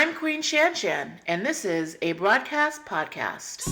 I'm Queen ShanShan, and this is a broadcast podcast.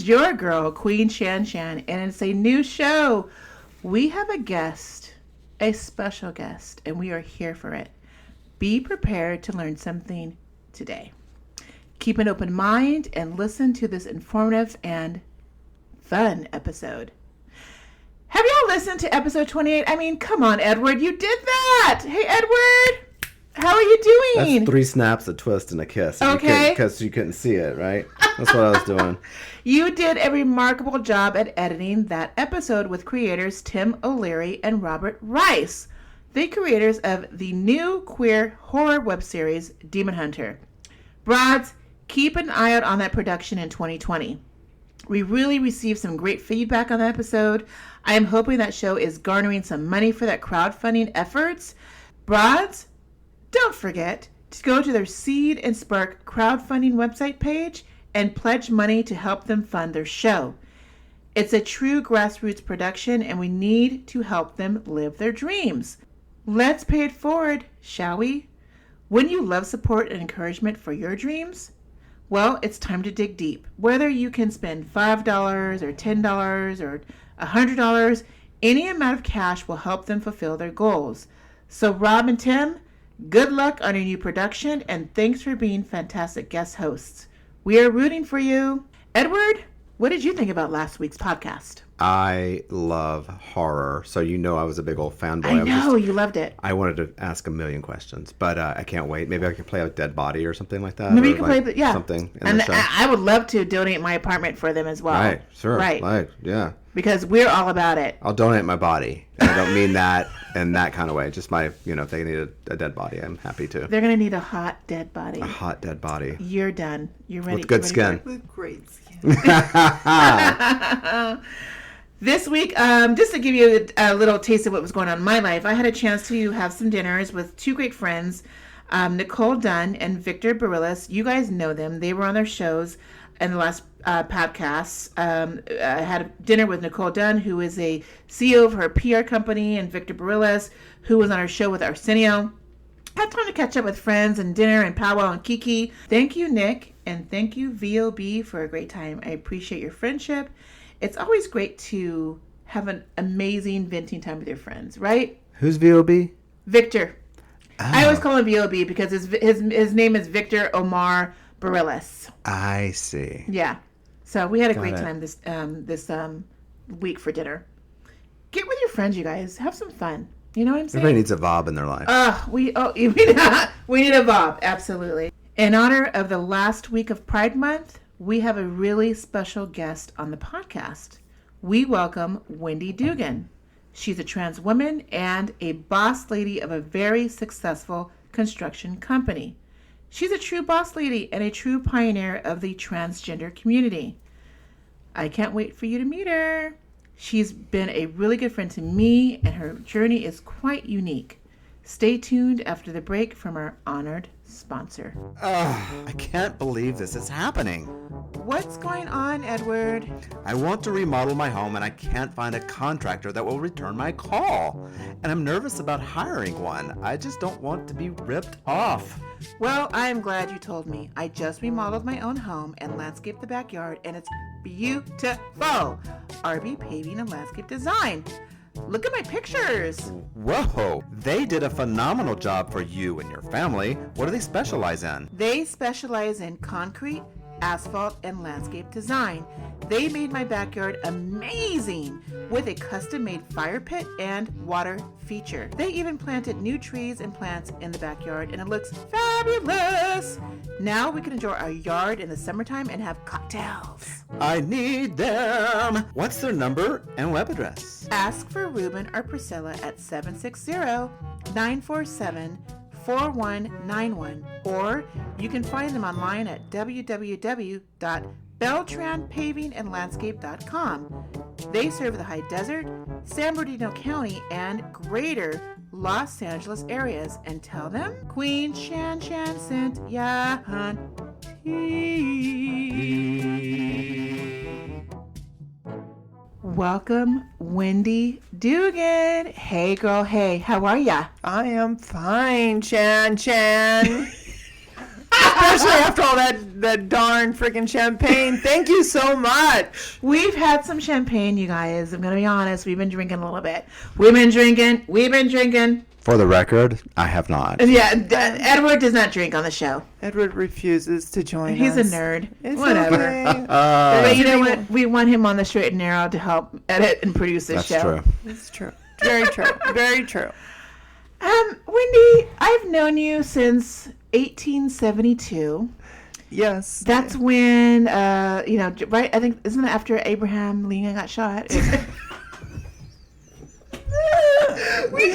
Your girl, Queen ShanShan, and it's a new show. We have a guest, a special guest, and we are here for it. Be prepared to learn something today. Keep an open mind and listen to this informative and fun episode. Have y'all listened to episode 28? I mean, come on, Edward, you did that. Hey, Edward, how are you doing? That's 3 snaps, a twist, and a kiss. Okay. Because you couldn't see it, right? That's what I was doing. You did a remarkable job at editing that episode with creators Tim O'Leary and Robert Rice, the creators of the new queer horror web series Demon Hunter. Broads, keep an eye out on that production in 2020. We really received some great feedback on that episode. I am hoping that show is garnering some money for that crowdfunding efforts. Broads, don't forget to go to their Seed and Spark crowdfunding website page and pledge money to help them fund their show. It's a true grassroots production, and we need to help them live their dreams. Let's pay it forward, shall we? Wouldn't you love support and encouragement for your dreams? Well, it's time to dig deep. Whether you can spend $5 or $10 or $100, any amount of cash will help them fulfill their goals. So Rob and Tim, good luck on your new production, and thanks for being fantastic guest hosts. We are rooting for you. Edward, what did you think about last week's podcast? I love horror, so you know I was a big old fanboy. I know, you loved it. I wanted to ask a million questions, but I can't wait. Maybe I can play a dead body or something like that. Maybe you can play, yeah. Something in and the show. I would love to donate my apartment for them as well. Right, sure. Right. Yeah. Because we're all about it. I'll donate my body. And I don't mean that in that kind of way. Just my, if they need a dead body, I'm happy to. They're going to need a hot, dead body. A hot, dead body. You're done. You're ready. With good skin. With great skin. This week, just to give you a little taste of what was going on in my life, I had a chance to have some dinners with 2 great friends, Nicole Dunn and Victor Barillas. You guys know them. They were on their shows in the last podcasts. I had a dinner with Nicole Dunn, who is a CEO of her PR company, and Victor Barillas, who was on our show with Arsenio. Had time to catch up with friends and dinner and powwow and Kiki. Thank you, Nick, and thank you, VOB, for a great time. I appreciate your friendship. It's always great to have an amazing venting time with your friends, right? Who's VOB? Victor. Oh. I always call him VOB because his name is Victor Omar Barillas. I see. Yeah. So we had a great time this week for dinner. Get with your friends, you guys. Have some fun. You know what I'm saying? Everybody needs a Bob in their life. We need a Bob. Absolutely. In honor of the last week of Pride Month, we have a really special guest on the podcast. We welcome Wendy Dugan. She's a trans woman and a boss lady of a very successful construction company. She's a true boss lady and a true pioneer of the transgender community. I can't wait for you to meet her. She's been a really good friend to me, and her journey is quite unique. Stay tuned after the break from our honored sponsor. I can't believe this is happening. What's going on, Edward? I want to remodel my home and I can't find a contractor that will return my call. And I'm nervous about hiring one. I just don't want to be ripped off. Well, I am glad you told me. I just remodeled my own home and landscaped the backyard, and it's beautiful. RB Paving and Landscape Design. Look at my pictures. Whoa, they did a phenomenal job for you and your family. What do they specialize in? They specialize in concrete, asphalt, and landscape design. They made my backyard amazing with a custom-made fire pit and water feature. They even planted new trees and plants in the backyard, and it looks fabulous. Now we can enjoy our yard in the summertime and have cocktails. I need them. What's their number and web address? Ask for Ruben or Priscilla at 760-947-4191, or you can find them online at www.beltranpavingandlandscape.com. They serve the High Desert, San Bernardino County, and greater Los Angeles areas, and tell them Queen ShanShan sent ya, hunty. Welcome, Wendy Dugan. Hey, girl. Hey, how are ya? I am fine, ShanShan. Especially after all that darn freaking champagne. Thank you so much. We've had some champagne, you guys. I'm going to be honest. We've been drinking a little bit. We've been drinking. For the record, I have not. Yeah, Edward does not drink on the show. Edward refuses to join He's us. a nerd. It's Whatever. okay. But you know what? We want him on the straight and narrow to help edit and produce this show. That's true. It's true. Very true. Very true. Wendy, I've known you since 1872. Yes. That's when, right? I think, isn't it after Abraham Lincoln got shot? We've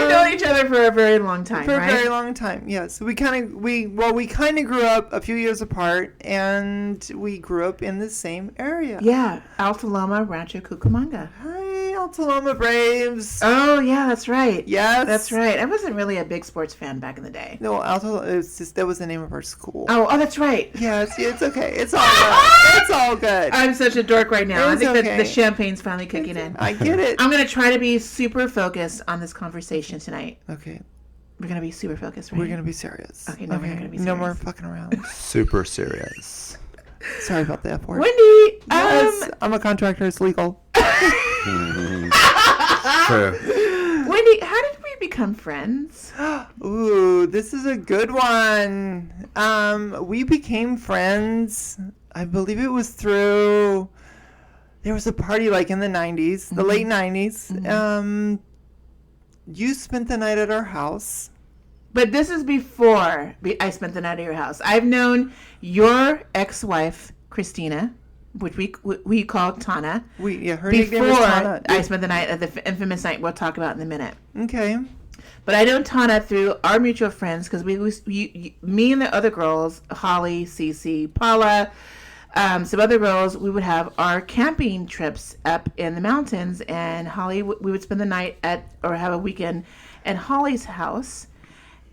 known each other for a very long time, For right? a very long time, yes. We kind of grew up a few years apart, and we grew up in the same area. Yeah, Alta Loma, Rancho Cucamonga. Hi, Alta Loma Braves. Oh, yeah, that's right. Yes. That's right. I wasn't really a big sports fan back in the day. No, that was the name of our school. Oh, that's right. Yes, it's okay. It's all good. It's all good. I'm such a dork right now. It's I think okay. that the champagne's finally kicking in. I get it. I'm going to try to be super focused on this conversation tonight. Okay. We're going to be super focused, right? We're going to be serious. Okay, no, we're not gonna be No more serious. fucking around. Super serious. Sorry about the F word. Wendy, Yes, I'm a contractor. It's legal. True. Wendy, how did we become friends? Ooh, this is a good one. We became friends. I believe it was through. There was a party like in the 90s, the late 90s. Mm-hmm. You spent the night at our house. But this is before I spent the night at your house. I've known your ex-wife, Christina, which we call Tana, Her before nickname was Tana. I spent the night at the infamous night we'll talk about in a minute. Okay. But I know Tana through our mutual friends because me and the other girls, Holly, Cece, Paula, some other girls, we would have our camping trips up in the mountains, and Holly, we would spend the night or have a weekend at Holly's house.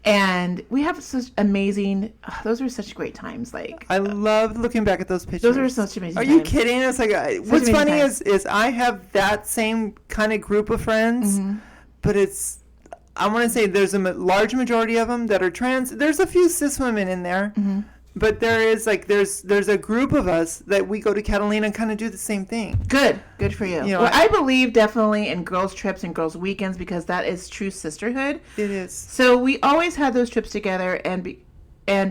And we have such amazing, those were such great times. Like, I love looking back at those pictures. those are such amazing Are times. you kidding? It's like what's amazing funny times. is I have that same kind of group of friends, but I want to say there's a large majority of them that are trans. There's a few cis women in there, but there's a group of us that we go to Catalina and kind of do the same thing. Good for you. You know, Well, I believe definitely in girls' trips and girls' weekends because that is true sisterhood. It is. So we always had those trips together, and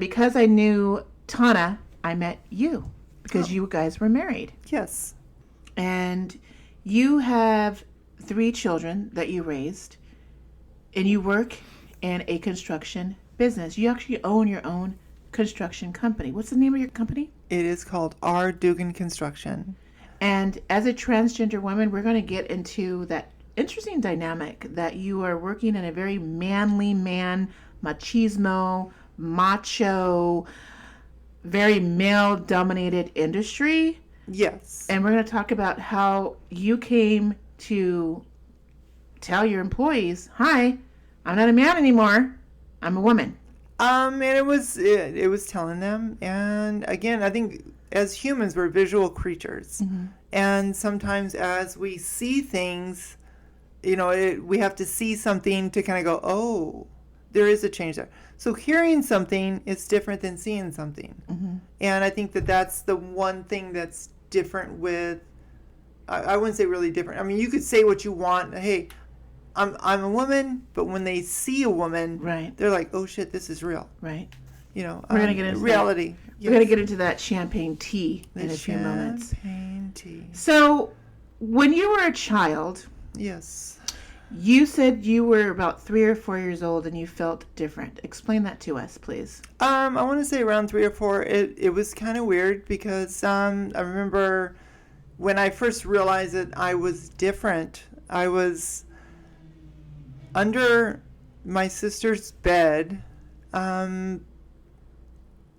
because I knew Tana, I met you because you guys were married, Yes. and you have 3 children that you raised, and you work in a construction business. You actually own your own construction company. What's the name of your company? It is called R. Dugan Construction. And as a transgender woman, we're going to get into that interesting dynamic that you are working in a very manly machismo, macho, very male-dominated industry. Yes. And we're going to talk about how you came to tell your employees, hi, I'm not a man anymore. I'm a woman. And it was telling them, and again, I think as humans we're visual creatures, and sometimes as we see things, we have to see something to kind of go, oh, there is a change there. So hearing something is different than seeing something, and I think that's the one thing that's different with. I wouldn't say really different. I mean, you could say what you want. Hey, I'm a woman, but when they see a woman, Right. they're like, oh shit, this is real. Right. We're gonna get into reality. We're going to get into that champagne tea in a few moments. Champagne tea. So, when you were a child, yes, you said you were about 3 or 4 years old and you felt different. Explain that to us, please. I want to say around 3 or 4. It was kind of weird because I remember when I first realized that I was different. I was under my sister's bed.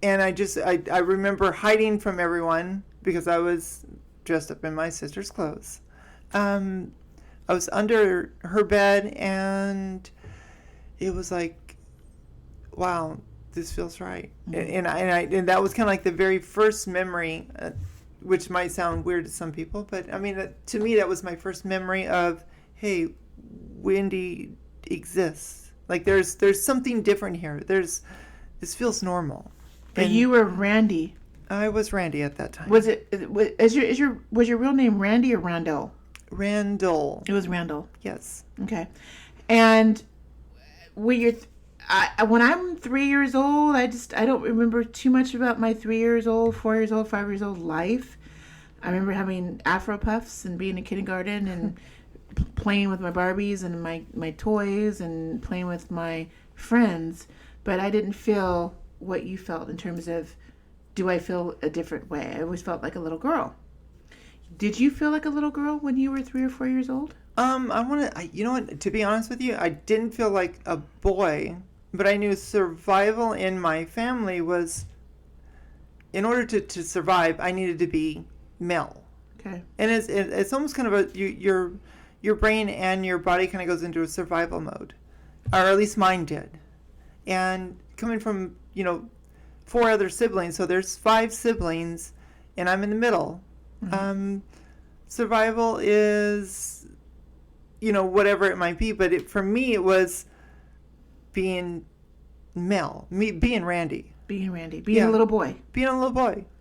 And I remember hiding from everyone because I was dressed up in my sister's clothes. I was under her bed, and it was like, wow, this feels right. Mm-hmm. And that was kind of like the very first memory, which might sound weird to some people, but I mean, to me, that was my first memory of, hey, Wendy exists. Like there's something different here. This feels normal. But you were Randy. I was Randy at that time. Was your real name Randy or Randall? Randall. It was Randall. Yes. Okay. And when I'm 3 years old, I don't remember too much about my 3 years old, 4 years old, 5 years old life. I remember having Afro puffs and being in kindergarten and playing with my Barbies and my toys and playing with my friends, but I didn't feel what you felt in terms of, do I feel a different way? I always felt like a little girl. Did you feel like a little girl when you were 3 or 4 years old? You know what, to be honest with you, I didn't feel like a boy, but I knew survival in my family was, in order to survive, I needed to be male. Okay. And it's almost kind of your brain and your body kind of goes into a survival mode, or at least mine did. And coming from 4 other siblings, so there's 5 siblings, and I'm in the middle. Mm-hmm. Survival is, whatever it might be, but for me it was being male, being Randy, being a little boy,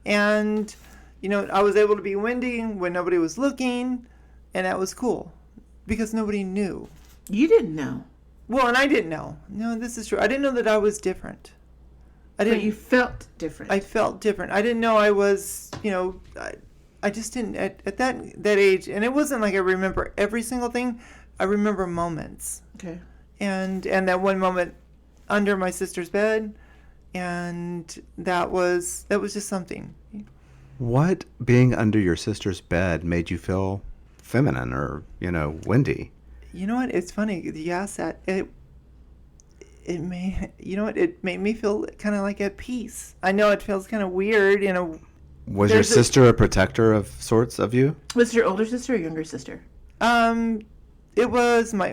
and I was able to be Wendy when nobody was looking, and that was cool because nobody knew. You didn't know. Well, and I didn't know. No, this is true. I didn't know that I was different. But you felt different. I felt different. I didn't know I was, I just didn't, at that age, and it wasn't like I remember every single thing. I remember moments. Okay. And that one moment under my sister's bed, and that was just something. What being under your sister's bed made you feel feminine or, Wendy? You know what? It's funny. You asked that. It made me feel kind of like at peace. I know it feels kind of weird, Was your sister a protector of sorts of you? Was it your older sister or younger sister? It was my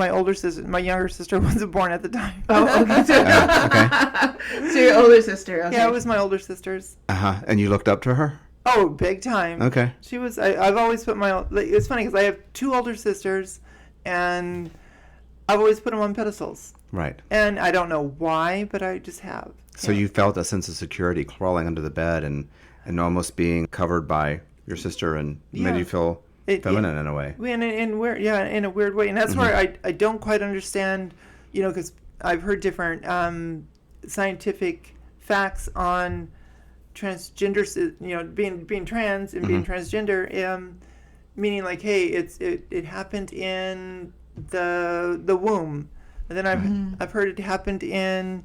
older sister. My younger sister wasn't born at the time. Oh, okay. Okay. So your older sister. Okay. Yeah, it was my older sister's. And you looked up to her? Oh, big time. Okay. She was. I've always put it's funny because I have 2 older sisters, and I've always put them on pedestals. Right. And I don't know why, but I just have. So you felt a sense of security crawling under the bed and almost being covered by your sister, and made you feel feminine in a way. In a weird way. And that's where I don't quite understand, because I've heard different scientific facts on transgender, being trans and being transgender, meaning like, hey, it happened in the womb. And then I've heard it happened in,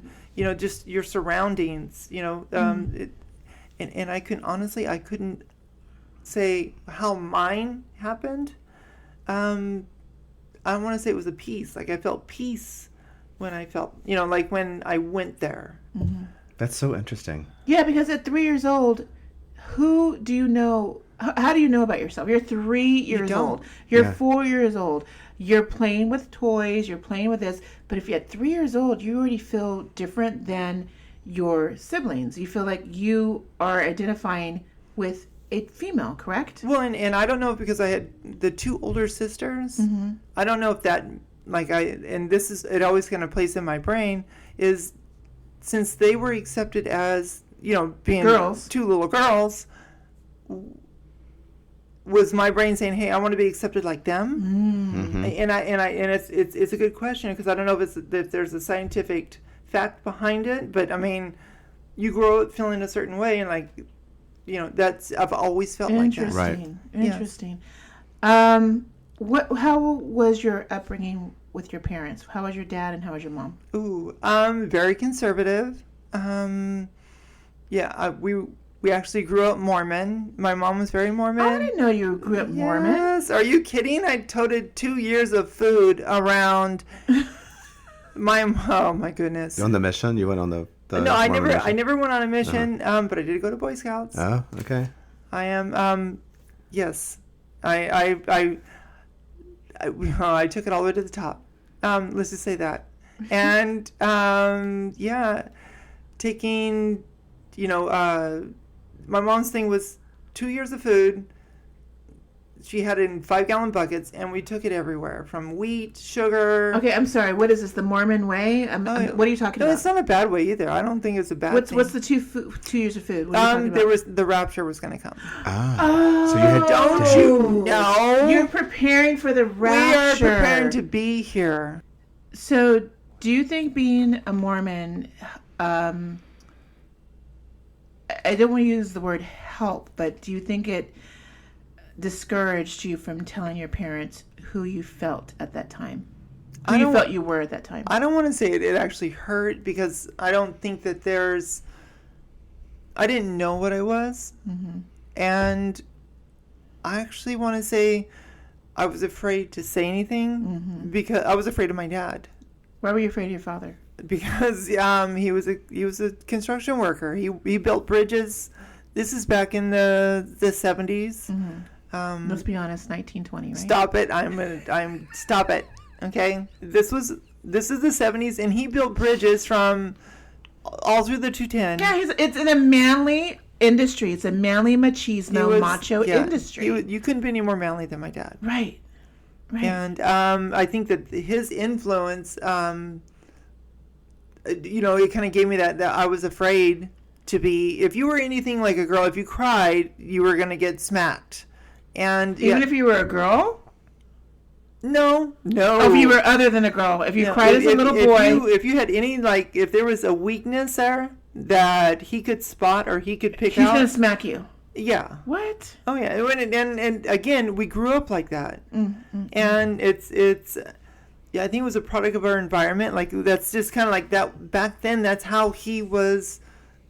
just your surroundings, and I couldn't say how mine happened. I want to say it was a peace. Like I felt peace when I felt, like when I went there. Mm-hmm. That's so interesting. Yeah, because at 3 years old, who do you know? How do you know about yourself? You're 3 years old. You're 4 years old. You're playing with toys. You're playing with this. But if you're at 3 years old, you already feel different than your siblings. You feel like you are identifying with a female, correct? Well, and I don't know if because I had the 2 older sisters. Mm-hmm. I don't know if that, it always kind of plays in my brain, is since they were accepted as, being girls. 2 little girls, was my brain saying, "Hey, I want to be accepted like them?" Mm-hmm. And it's a good question because I don't know if there's a scientific fact behind it, but I mean, you grow up feeling a certain way, and like, that's I've always felt like that. Right. Interesting. How was your upbringing with your parents? How was your dad and how was your mom? Ooh, very conservative. We actually grew up Mormon. My mom was very Mormon. I didn't know you grew up Mormon. Yes. Are you kidding? I toted 2 years of food around oh my goodness. You on the mission? You went on the no, I Mormon mission? never went on a mission, but I did go to Boy Scouts. Oh, okay. I am, yes. I took it all the way to the top. Let's just say that. And, taking, my mom's thing was 2 years of food. She had it in 5-gallon buckets, and we took it everywhere, from wheat, sugar. Okay, I'm sorry. What is this, the Mormon way? What are you talking about? No, it's not a bad way either. I don't think it's a bad thing. What's the 2 years of food? What are you talking about? The rapture was going to come. So you had Don't you know? You're preparing for the rapture. We are preparing to be here. So, do you think being a Mormon, I don't want to use the word help, but do you think it discouraged you from telling your parents who you felt at that time? Who you felt you were at that time? I don't want to say it actually hurt, because I don't think that I didn't know what I was. Mm-hmm. And I actually want to say I was afraid to say anything, because I was afraid of my dad. Why were you afraid of your father? Because he was a construction worker. He built bridges. This is back in the 70s. Mm-hmm. Let's be honest, 1920, right? Stop it! Stop it. Okay, this is the 70s, and he built bridges from all through the 210. Yeah, it's in a manly industry. It's a manly macho industry. You couldn't be any more manly than my dad. Right. And I think that his influence, it kind of gave me that I was afraid to be. If you were anything like a girl, if you cried, you were going to get smacked. And even if you were a girl? No. If you were other than a girl, if you cried as a little boy, if you had any, like, if there was a weakness there that he could spot or he could pick out, he's gonna smack you. Yeah. What? Oh yeah, and again, we grew up like that, and it's I think it was a product of our environment. Like, that's just kind of like that back then. That's how he was.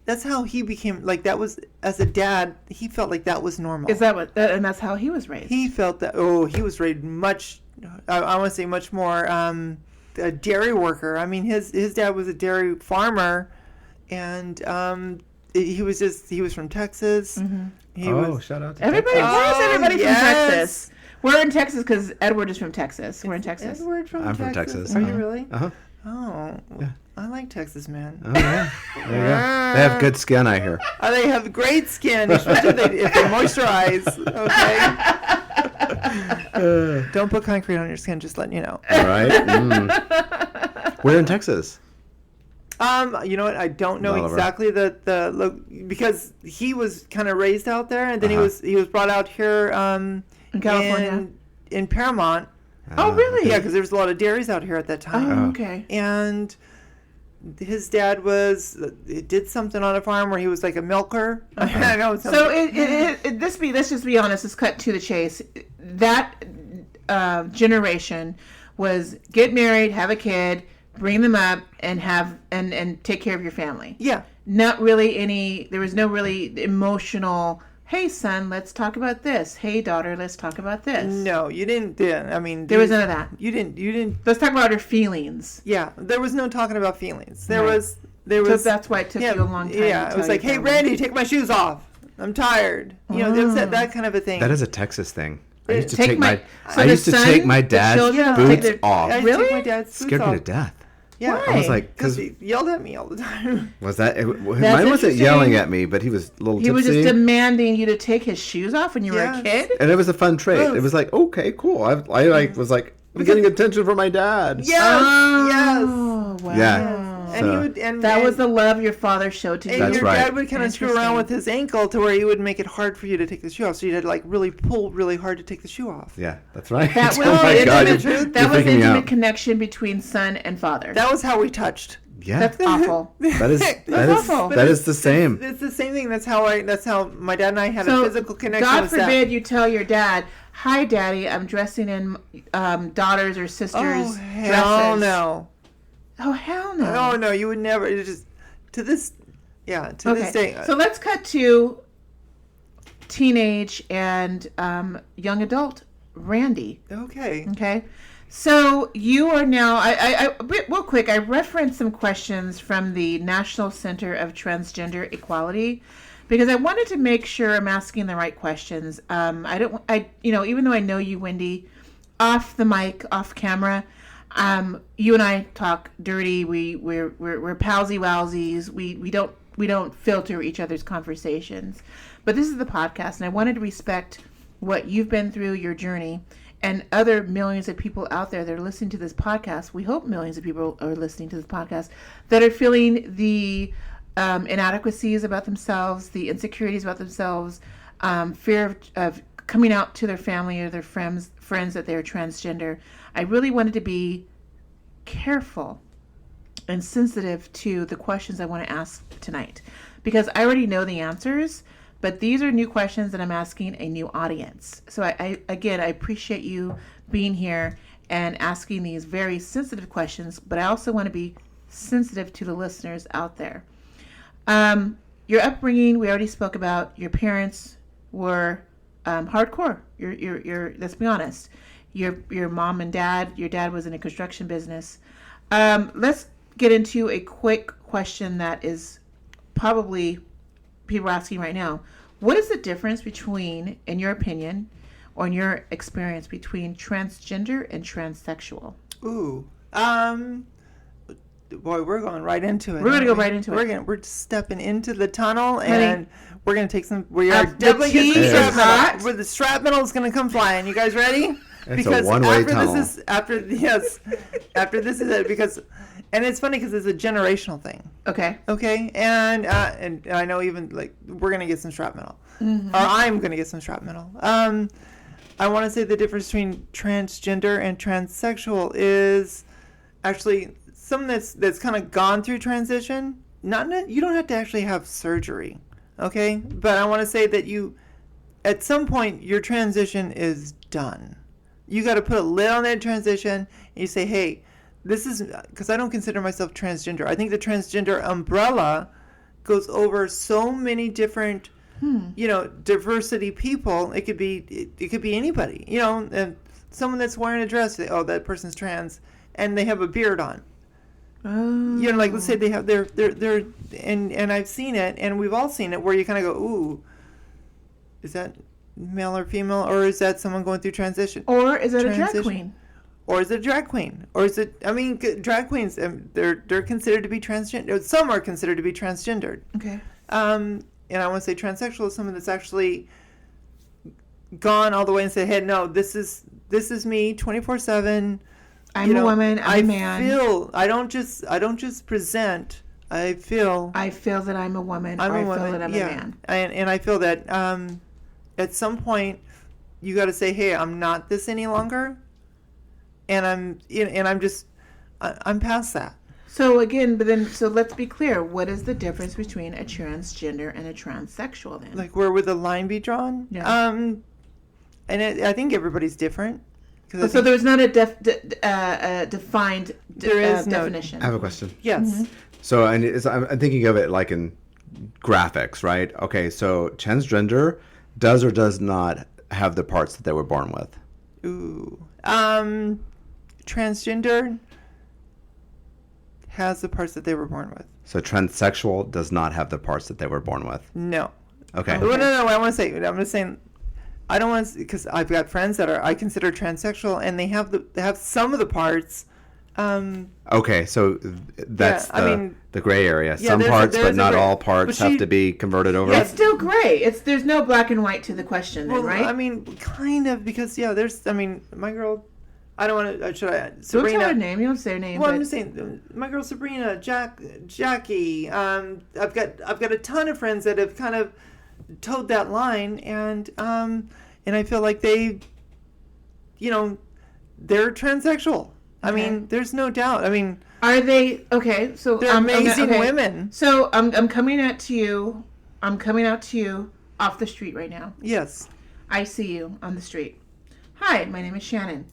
That's how he became, like, that was, as a dad, he felt like that was normal. Is that what, and that's how he was raised? He felt that, he was raised much, I want to say much more, a dairy worker. I mean, his dad was a dairy farmer, and he was from Texas. Mm-hmm. Shout out to everybody. Texas. Why is everybody from Yes. Texas? We're in Texas because Edward is from Texas. We're in Texas. Edward from I'm Texas. from Texas. Are you really? Uh-huh. Oh, Yeah. I like Texas, man. Oh, yeah. There you go. They have good skin, I hear. They have great skin, especially if they moisturize. Okay. Don't put concrete on your skin. Just letting you know. All right. Mm. Where in Texas? You know what? I don't know exactly because he was kind of raised out there, and then he was brought out here in California, in Paramount. Oh, really? Yeah, because there was a lot of dairies out here at that time. Oh, okay. And his dad did something on a farm where he was like a milker. Okay. I know. So let's just be honest. Let's cut to the chase. That generation was get married, have a kid, bring them up, and and take care of your family. Yeah. Not really there was no really emotional, hey son, let's talk about this. Hey daughter, let's talk about this. No, you didn't. I mean, there was none of that. You didn't. Let's talk about our feelings. Yeah, there was no talking about feelings. There Right. was. So that's why it took you a long time. Yeah, it was like, hey Randy, take my shoes off. I'm tired. You know, there was that kind of a thing. That is a Texas thing. I used to Take take my- I used to take my dad's children boots take their- off. I Really? Take my dad's boots Scared me off. to death. Yeah. Why? I was like, Because because he yelled at me all the time. was that? Mine That's wasn't interesting. yelling at me, but he was a little He was tipsy. just demanding you to take his shoes off when you were a Yes. kid. And it was a fun trait. Yes. It was like, okay, cool. I was like, I'm getting attention from my dad. Yes. Oh, wow. Yeah. And So- he would. And That and, was the love your father showed to you. And That's your right. dad would kind of screw around Interesting. with his ankle to where he would make it hard for you to take the shoe off. So you'd have to like really pull really hard to take the shoe off. Yeah, that's right. That was oh my God, intimate, you're that was freaking me intimate out. connection between son and father. That was how we touched. Yeah. That's awful. That is awful. that is the same. It's the same thing. That's how my dad and I had a physical connection. God with forbid you tell your dad, "Hi, Daddy, I'm dressing in daughters or sisters' Oh hell dresses." no! Oh hell no! Oh no! You would never. It just to this day. So let's cut to teenage and young adult Randy. Okay. Okay. So you are now, real quick, I referenced some questions from the National Center of Transgender Equality because I wanted to make sure I'm asking the right questions. Even though I know you, Wendy, off the mic, off camera, you and I talk dirty. We're palsy wowsies. We don't filter each other's conversations. But this is the podcast, and I wanted to respect what you've been through, your journey, and other millions of people out there that are listening to this podcast. We hope millions of people are listening to this podcast that are feeling the inadequacies about themselves, the insecurities about themselves, fear of coming out to their family or their friends that they're transgender. I really wanted to be careful and sensitive to the questions I want to ask tonight because I already know the answers. But these are new questions that I'm asking a new audience. So I appreciate you being here and asking these very sensitive questions, but I also want to be sensitive to the listeners out there. Your upbringing, we already spoke about. Your parents were hardcore. Let's be honest. Your mom and dad, your dad was in a construction business. Let's get into a quick question that is probably people are asking right now. What is the difference between, in your opinion, or in your experience, between transgender and transsexual? Ooh. Boy, we're going right into it. We're going to go right into it. We're stepping into the tunnel, Honey, and we're going to take some. We are definitely getting some hot. where the strap metal is going to come flying. You guys ready? It's a one-way tunnel. After this is it because. And it's funny because it's a generational thing. Okay. Okay. And I know even like we're gonna get some shrapnel, or I'm gonna get some shrapnel. I want to say the difference between transgender and transsexual is actually something that's kind of gone through transition. You don't have to actually have surgery. Okay. But I want to say that at some point your transition is done. You got to put a lid on that transition. And you say, hey. This is because I don't consider myself transgender. I think the transgender umbrella goes over so many different, diversity people. It could be anybody, and someone that's wearing a dress. Oh, that person's trans, and they have a beard on. Oh. Like let's say they have their and I've seen it, and we've all seen it, where you kind of go, ooh, is that male or female, or is that someone going through transition, or is it a drag queen? Or is it a drag queen? Or is it, drag queens, they're considered to be transgender. Some are considered to be transgendered. Okay. And I want to say transsexual is someone that's actually gone all the way and said, hey, no, this is me 24/7. I'm a woman, I'm a man. I don't just present. I feel that I'm a woman, I feel that I'm a man. And I feel that at some point you got to say, hey, I'm not this any longer. And I'm past that. So again, so let's be clear. What is the difference between a transgender and a transsexual then? Like where would the line be drawn? Yeah. I think everybody's different. So there's not a defined definition. I have a question. Yes. Mm-hmm. So I'm thinking of it like in graphics, right? Okay, so transgender does or does not have the parts that they were born with. Ooh. Transgender has the parts that they were born with. So transsexual does not have the parts that they were born with. No. Okay. Well, no. I want to say. I'm just saying. I don't want to, because I've got friends that I consider transsexual, and they have some of the parts. Okay, so that's the gray area. Yeah, some parts, but not all parts have to be converted over. Yeah, it's still gray. There's no black and white to the question, then, right? I mean, kind of, because my girl. I don't want to. Should I? Sabrina. Don't tell her name. You don't say her name. Well, I'm just saying, my girl Sabrina, Jackie. I've got a ton of friends that have kind of towed that line, and I feel like they're transsexual. I mean, there's no doubt. I mean, Are they okay? So They're amazing women. So I'm coming out to you. I'm coming out to you off the street right now. Yes. I see you on the street. Hi, my name is Shannon.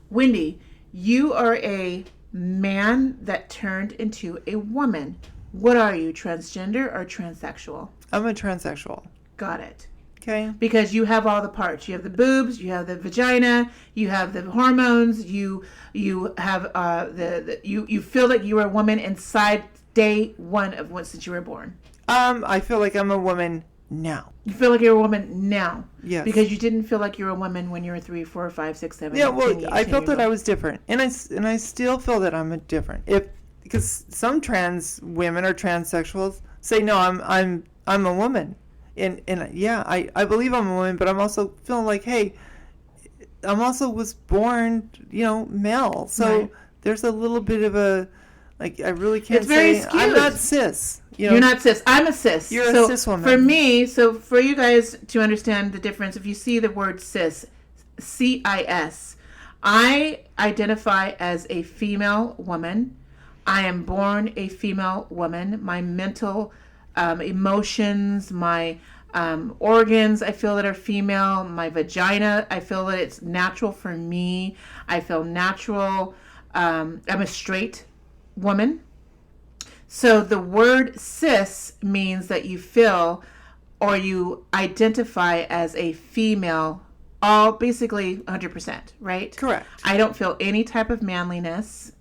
Wendy, you are a man that turned into a woman. What are you, transgender or transsexual? I'm a transsexual. Got it. Okay. Because you have all the parts. You have the boobs, you have the vagina, you have the hormones, you have you feel like you are a woman inside day one of since you were born. I feel like I'm a woman now. You feel like you're a woman now. Yes. Because you didn't feel like you were a woman when you were 3, 4, 5, 6, 7. Yeah, well, 10, I felt that I was different, and I still feel that I'm different. Because some trans women or transsexuals say, no, I'm a woman. And yeah, I believe I'm a woman, but I'm also feeling like, hey, I'm also was born, male. So right. There's a little bit of a, like, I really can't it's very say, skewed. I'm not cis. You're not cis. I'm a cis. You're a cis woman. For me, for you guys to understand the difference, if you see the word cis, C-I-S, I identify as a female woman. I am born a female woman. My mental emotions, my organs, I feel that are female. My vagina, I feel that it's natural for me. I feel natural. I'm a straight woman. So the word cis means that you feel or you identify as a female, all basically 100%, right? Correct. I don't feel any type of manliness.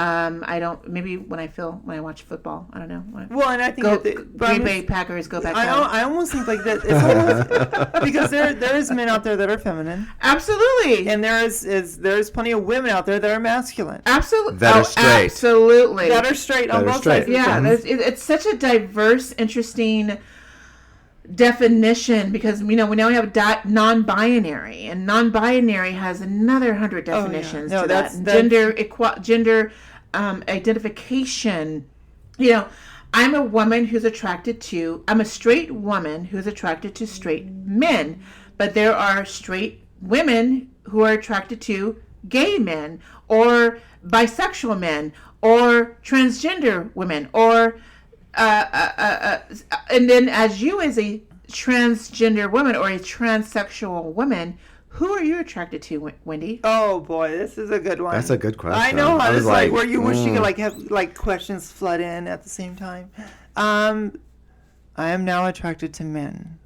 I don't. Maybe when I watch football, I don't know. Well, and I think Green Bay Packers go back. I almost think like that. It's almost, because there is men out there that are feminine. Absolutely. And there's plenty of women out there that are masculine. Absolutely. That are straight. Absolutely. That are straight on both sides. Yeah, it's such a diverse, interesting definition, because we now have non-binary, and non-binary has another 100 definitions to that. Gender identification. I'm a woman who's attracted to. I'm a straight woman who's attracted to straight men, but there are straight women who are attracted to gay men, or bisexual men, or transgender women, or and then as a transgender woman or a transsexual woman, who are you attracted to, Wendy? Oh boy, this is a good one. That's a good question. I know. I was like, where you wish you could have like questions flood in at the same time. I am now attracted to men.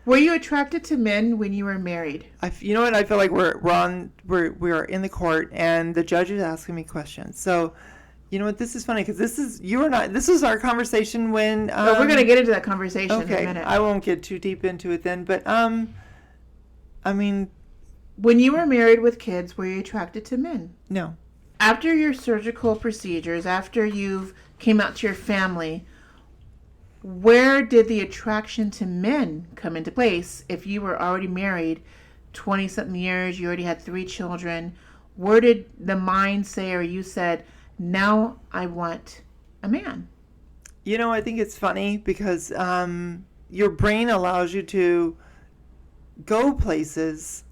Were you attracted to men when you were married? You know what? I feel like we are in the court and the judge is asking me questions. So, you know what? This is funny because this was our conversation when. We're gonna get into that conversation in a minute. I won't get too deep into it then, but I mean, when you were married with kids, were you attracted to men? No. After your surgical procedures, after you've came out to your family, where did the attraction to men come into place? If you were already married 20-something years, you already had 3 children, where did the mind say, or you said, now I want a man? I think it's funny because your brain allows you to go places,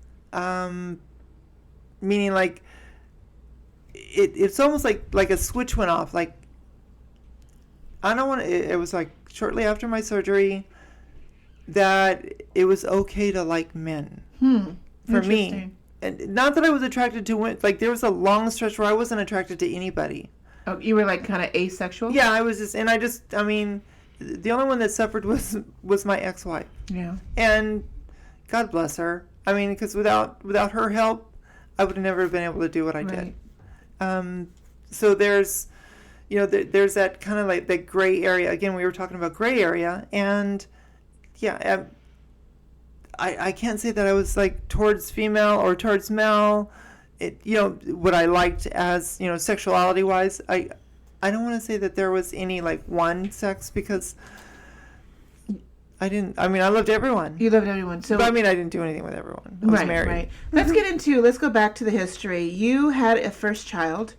meaning like it's almost like a switch went off. Like, I don't want to, it was like shortly after my surgery that it was okay to like men for me. And not that I was attracted to women. Like, there was a long stretch where I wasn't attracted to anybody. Oh, you were like kind of asexual? Yeah, I was just, and I mean, the only one that suffered was my ex-wife. Yeah. And God bless her. I mean, because without her help, I would have never been able to do what I did. So there's, there's that kind of like that gray area. Again, we were talking about gray area, and yeah, I can't say that I was like towards female or towards male. What I liked as, sexuality wise, I don't want to say that there was any like one sex, because I loved everyone. You loved everyone. So, but I didn't do anything with everyone. I was married. Right. Let's go back to the history. You had a first child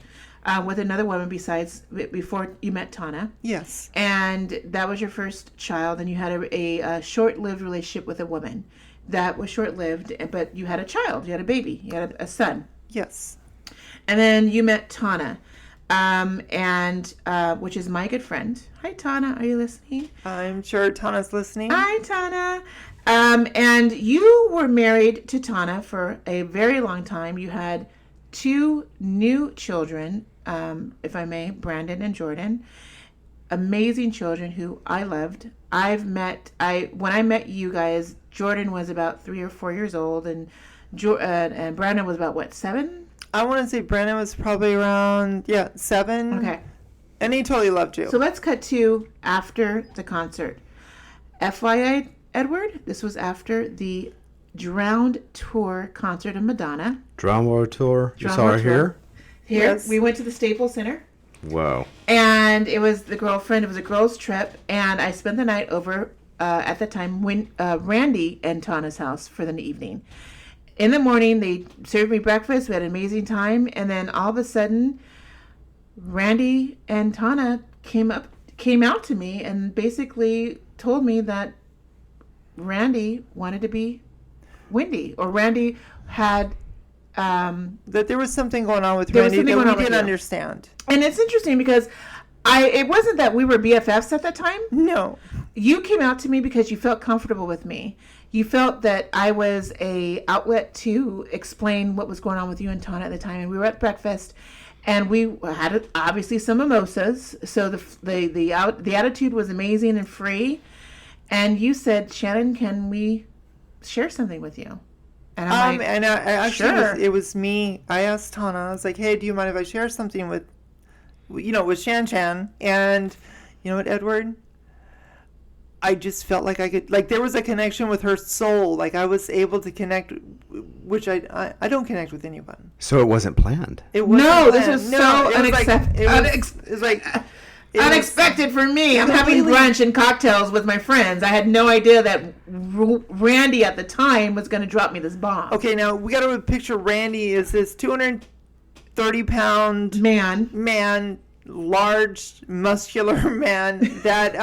with another woman before you met Tana. Yes. And that was your first child, and you had a short-lived relationship with a woman. That was short-lived, but you had a child. You had a baby. You had a son. Yes. And then you met Tana. and which is my good friend. Hi, Tana. Are you listening? I'm sure Tana's listening. Hi, Tana. And you were married to Tana for a very long time. You had 2 new children, if I may, Brandon and Jordan. Amazing children who I loved. When I met you guys, Jordan was about 3 or 4 years old, and Brandon was about, what, 7? I want to say Brandon was probably around, 7. Okay. And he totally loved you. So let's cut to after the concert. FYI, Edward, this was after the Drowned Tour concert of Madonna. Drowned World Tour. You Drowned saw her World Tour. here? Here, Yes. we went to the Staples Center. Whoa. And it was it was a girls' trip, and I spent the night over at the time when Randy and Tana's house for the evening. In the morning, they served me breakfast. We had an amazing time, and then all of a sudden, Randy and Tana came out to me and basically told me that Randy wanted to be Wendy, or Randy had. That there was something going on with There was Randy something that going we on with didn't you. understand. And it's interesting because it wasn't that we were BFFs at the time. No. You came out to me because you felt comfortable with me. You felt that I was a outlet to explain what was going on with you and Tana at the time. And we were at breakfast, and we had obviously some mimosas. So the attitude was amazing and free. And you said, Shannon, can we share something with you? And I'm like, And I actually, sure. it was me. I asked Tana, I was like, hey, do you mind if I share something with ShanShan? And you know what, Edward? I just felt like I could, like there was a connection with her soul. Like I was able to connect, which I don't connect with anyone. So it wasn't planned. It wasn't No, this planned. was so it was like- unacceptable. it was like it was- Unexpected for me. I'm having Completely. brunch and cocktails with my friends. I had no idea that Randy at the time was going to drop me this bomb. Okay, now we got to picture Randy as this 230-pound Man. large, muscular man that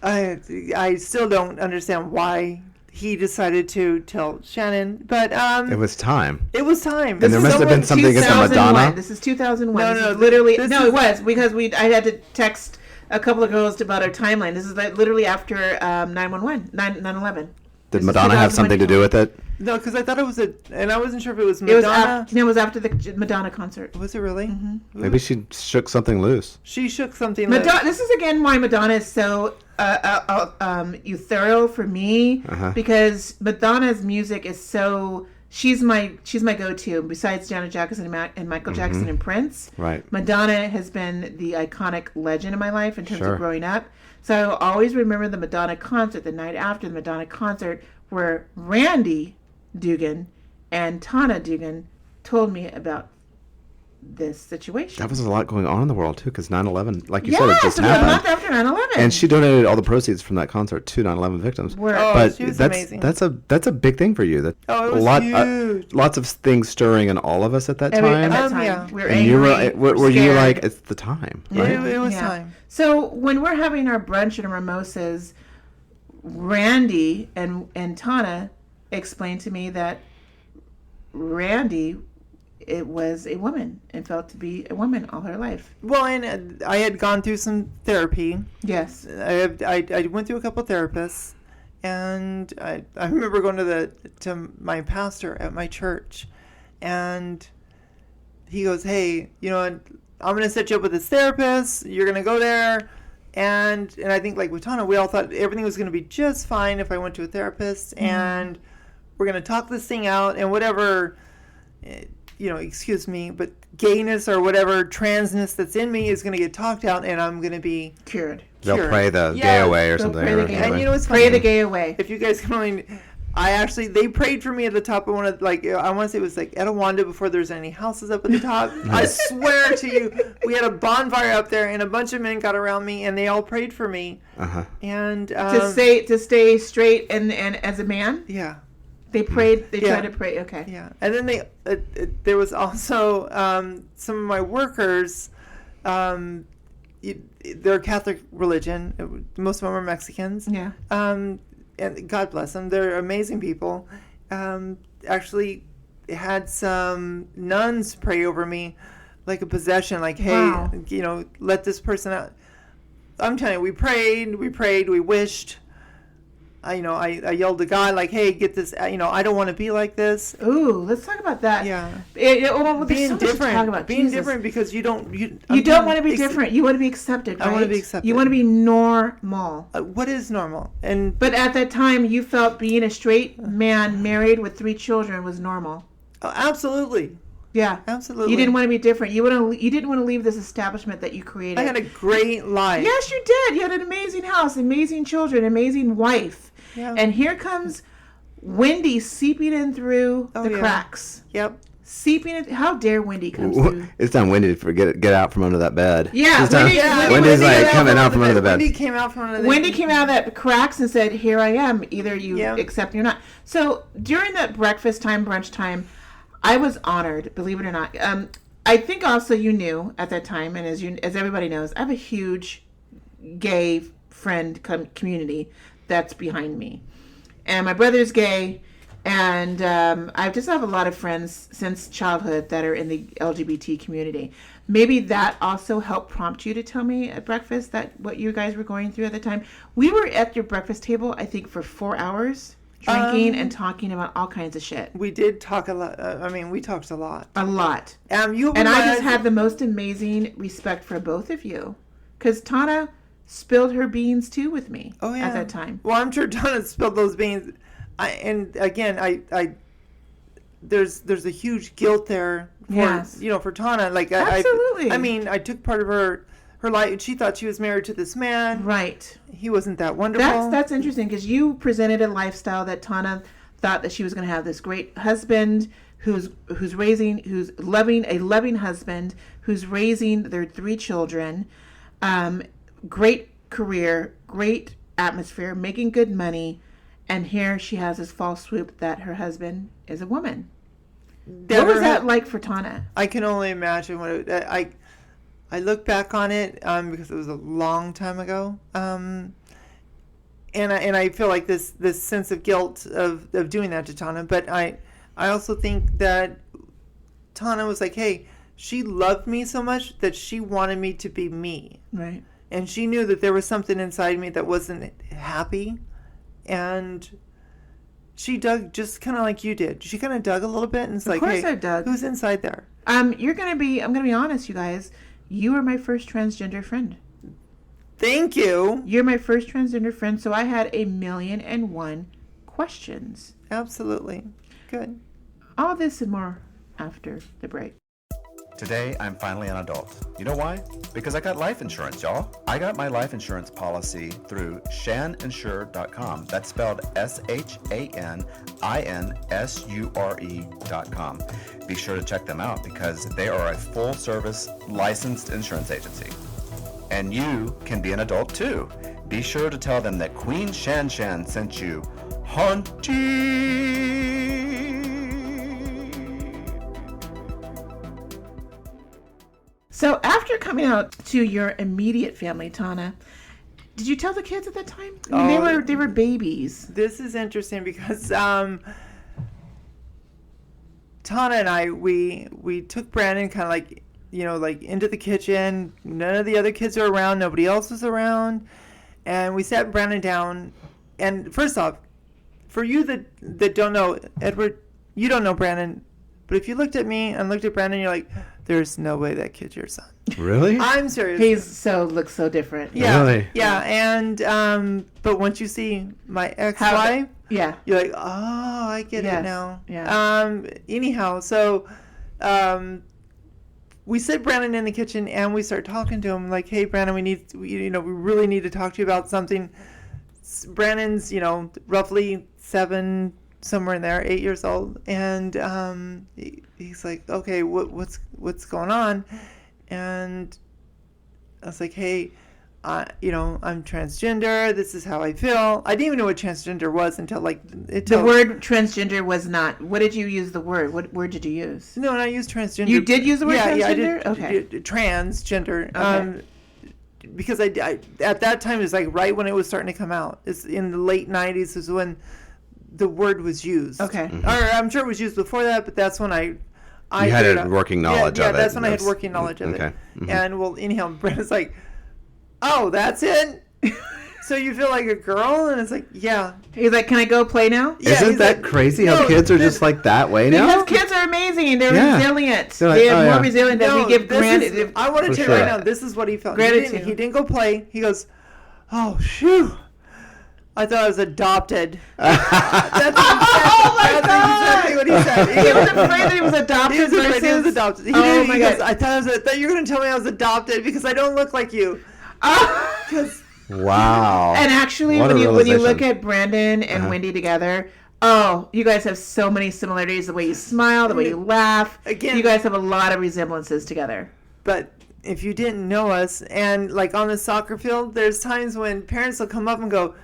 I still don't understand why he decided to tell Shannon, but It was time. it was time. And there must have been something against 2001. Madonna. This is 2001. No, This no, is literally this no. is- It was because I had to text a couple of girls about our timeline. This is like literally after 9/11, 9/11. Did This is Madonna have 2001. something to do with it? No, because I thought it was and I wasn't sure if it was It was Madonna. after, no, it was after the Madonna concert. Was it really? Maybe she shook something loose. She shook something. Madonna. This is again why Madonna is so ethereal for me, because Madonna's music is so. She's my go-to. Besides Janet Jackson and Michael Jackson and Prince, Right. Madonna has been the iconic legend in my life in terms Sure. of growing up. So I will always remember the Madonna concert, the night after the Madonna concert, where Randy Dugan and Tana Dugan told me about this situation. That was a lot going on in the world, too, because 9/11, like you yeah, said, it just so a month happened. after 9/11. And she donated all the proceeds from that concert to 9/11 victims. Oh, But she was that's amazing. that's a big thing for you. That Oh, it was huge. lots of things stirring in all of us at that At time. that time, yeah. we were And you angry, were you scared. like, it's the time, right? It was Yeah. time. So when we're having our brunch and our mimosas, Randy and Tana explained to me that Randy was a woman and felt to be a woman all her life. Well, and I had gone through some therapy. Yes. I went through a couple therapists, and I remember going to my pastor at my church, and he goes, "Hey, I'm going to set you up with this therapist. You're going to go there." And I think, like with Tana, we all thought everything was going to be just fine if I went to a therapist, and we're going to talk this thing out, and whatever, excuse me, but gayness or whatever transness that's in me is going to get talked out, and I'm going to be Cured. They'll cured. pray the Yeah. gay away or They'll something. pray the or gay- something. And it's Pray funny. the gay away. If you guys can only, they prayed for me at the top of one of, I want to say it was like Etowanda before there was any houses up at the top. I swear to you, we had a bonfire up there, and a bunch of men got around me, and they all prayed for me. And to stay straight and as a man, yeah, they prayed. They Yeah. tried to pray. Okay. yeah. And then there was also some of my workers. They're Catholic religion. Most of them are Mexicans. Yeah. And God bless them. They're amazing people. Actually, had some nuns pray over me like a possession, like, hey, Wow. let this person out. I'm telling you, we prayed, we wished. I yelled to God, like, hey, get this, I don't want to be like this. Ooh, let's talk about that. Yeah. There's Being so much to different. Talk about. Being Jesus. different because you don't want to be different. You want to be accepted, right? I want to be accepted. You want to be normal. What is normal? But at that time, you felt being a straight man married with 3 children was normal. Absolutely. Yeah. Absolutely. You didn't want to be different. You didn't want to leave this establishment that you created. I had a great life. Yes, you did. You had an amazing house, amazing children, amazing wife. Yeah. And here comes Wendy seeping in through the yeah. cracks. Yep. Seeping in. How dare Wendy come through? It's time Wendy to get out from under that bed. Yeah, It's time- Wendy Wendy's like got coming out from under the bed. Wendy came out from under the Wendy came out of that cracks and said, here I am. Either you Yeah. accept me or not. So during that breakfast time, brunch time, I was honored, believe it or not. I think also you knew at that time, and as everybody knows, I have a huge gay friend community that's behind me. And my brother's gay, and I just have a lot of friends since childhood that are in the LGBT community. Maybe that also helped prompt you to tell me at breakfast that what you guys were going through at the time. We were at your breakfast table, I think, for 4 hours, drinking and talking about all kinds of shit. We did talk a lot. We talked a lot. A lot. And I just had the most amazing respect for both of you. Because Tana spilled her beans too with me at that time. Well, I'm sure Tana spilled those beans. There's a huge guilt there for Tana. Like Absolutely. I took part of her life. She thought she was married to this man. Right. He wasn't that wonderful. That's interesting because you presented a lifestyle that Tana thought that she was going to have this great husband who's loving a loving husband who's raising their 3 children. Great career, great atmosphere, making good money, and here she has this false swoop that her husband is a woman. What was that like for Tana? I can only imagine what I look back on it because it was a long time ago, and I feel like this sense of guilt of doing that to Tana. But I also think that Tana was like, hey, she loved me so much that she wanted me to be me. Right. And she knew that there was something inside me that wasn't happy. And she dug just kind of like you did. She kind of dug a little bit and it's like, hey, I dug. Who's I'm going to be honest, you guys. You were my first transgender friend. Thank you. You're my first transgender friend, so I had 1,000,001 questions. Absolutely. Good. All this and more after the break. Today, I'm finally an adult. You know why? Because I got life insurance, y'all. I got my life insurance policy through ShanInsure.com. That's spelled SHANINSURE.com. Be sure to check them out because they are a full-service licensed insurance agency. And you can be an adult too. Be sure to tell them that Queen ShanShan sent you. Hunty! So after coming out to your immediate family, Tana, did you tell the kids at that time? I mean, they were babies. This is interesting because Tana and I we took Brandon kind of like into the kitchen. None of the other kids are around. Nobody else was around, and we sat Brandon down. And first off, for you that don't know Edward, you don't know Brandon, but if you looked at me and looked at Brandon, you're like, there's no way that kid's your son. Really? I'm serious. He looks so different. Yeah. Really? Yeah. And but once you see my ex-wife, yeah, you're like, oh, I get it now. Yeah. Anyhow, so we sit Brandon in the kitchen and we start talking to him like, hey, Brandon, we really need to talk to you about something. Brandon's, roughly 7, somewhere in there, 8 years old, and he's like, okay, what's going on? And I was like, hey, I'm transgender. This is how I feel. I didn't even know what transgender was until the word transgender was not. What did you use the word? What word did you use? No, I used transgender. You did use the word transgender? Yeah, I did. Okay. Transgender. Okay. Because I at that time it was like right when it was starting to come out. It's in the late 90s is when the word was used. Okay. Or I'm sure it was used before that, but that's when I You had a working knowledge of it. Yeah, that's when I had working knowledge of it. Mm-hmm. And well, anyhow, Brenda's like, "Oh, that's it." So you feel like a girl, and it's like, yeah. He's like, "Can I go play now?" Yeah, Isn't that like, crazy how kids are just like that way now? Because kids are amazing. They're resilient. They're like, They're more resilient than we give granted. I want to tell you right now, this is what he felt. Gratitude. He didn't go play. He goes, "Oh, shoo. I thought I was adopted." That's exactly what he said. He was afraid that he was adopted. He was afraid he was adopted. He God! I thought you were going to tell me I was adopted because I don't look like you. Wow. And actually, when you look at Brandon and Wendy together, you guys have so many similarities. The way you smile, the way you laugh. Again, you guys have a lot of resemblances together. But if you didn't know us, and like on the soccer field, there's times when parents will come up and go,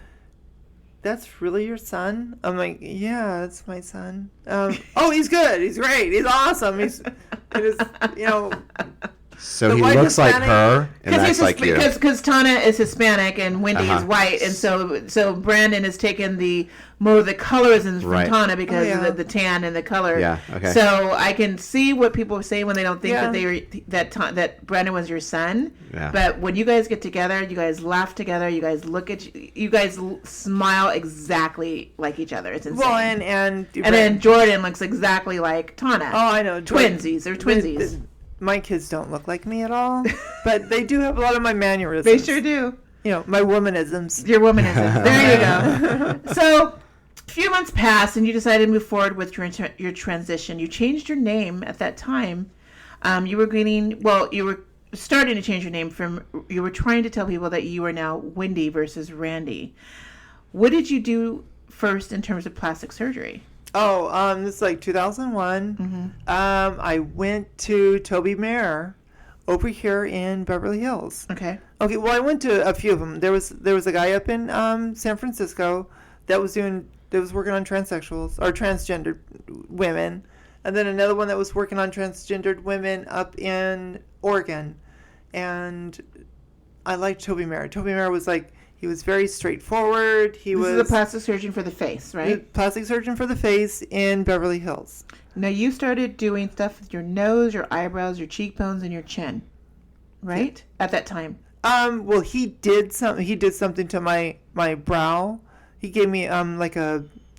"That's really your son?" I'm like, "Yeah, that's my son." Oh, he's good. He's great. He's awesome. So he looks like her and acts like you. Because Tana is Hispanic and Wendy is white, and so Brandon has taken the colorisms from Tana because of the tan and the color. Yeah. Okay. So I can see what people say when they don't think that Brandon was your son. Yeah. But when you guys get together, you guys laugh together, you guys look at you guys smile exactly like each other. It's insane. Well, and then Jordan looks exactly like Tana. Oh, I know. Twinsies. They're twinsies. My kids don't look like me at all, but they do have a lot of my mannerisms. They sure do. My womanisms. Your womanisms. There you go. So, a few months passed, and you decided to move forward with your transition. You changed your name at that time. You were starting to change your name you were trying to tell people that you are now Wendy versus Randy. What did you do first in terms of plastic surgery? Oh, this is like 2001. Mm-hmm. I went to Toby Mayer over here in Beverly Hills. Okay. Well, I went to a few of them. There was a guy up in San Francisco that was working on transsexuals or transgender women, and then another one that was working on transgendered women up in Oregon. And I liked Toby Mayer. Toby Mayer was like, he was very straightforward. This is a plastic surgeon for the face, right? Plastic surgeon for the face in Beverly Hills. Now, you started doing stuff with your nose, your eyebrows, your cheekbones, and your chin, right? Yeah. At that time. Well, he did something to my brow. He gave me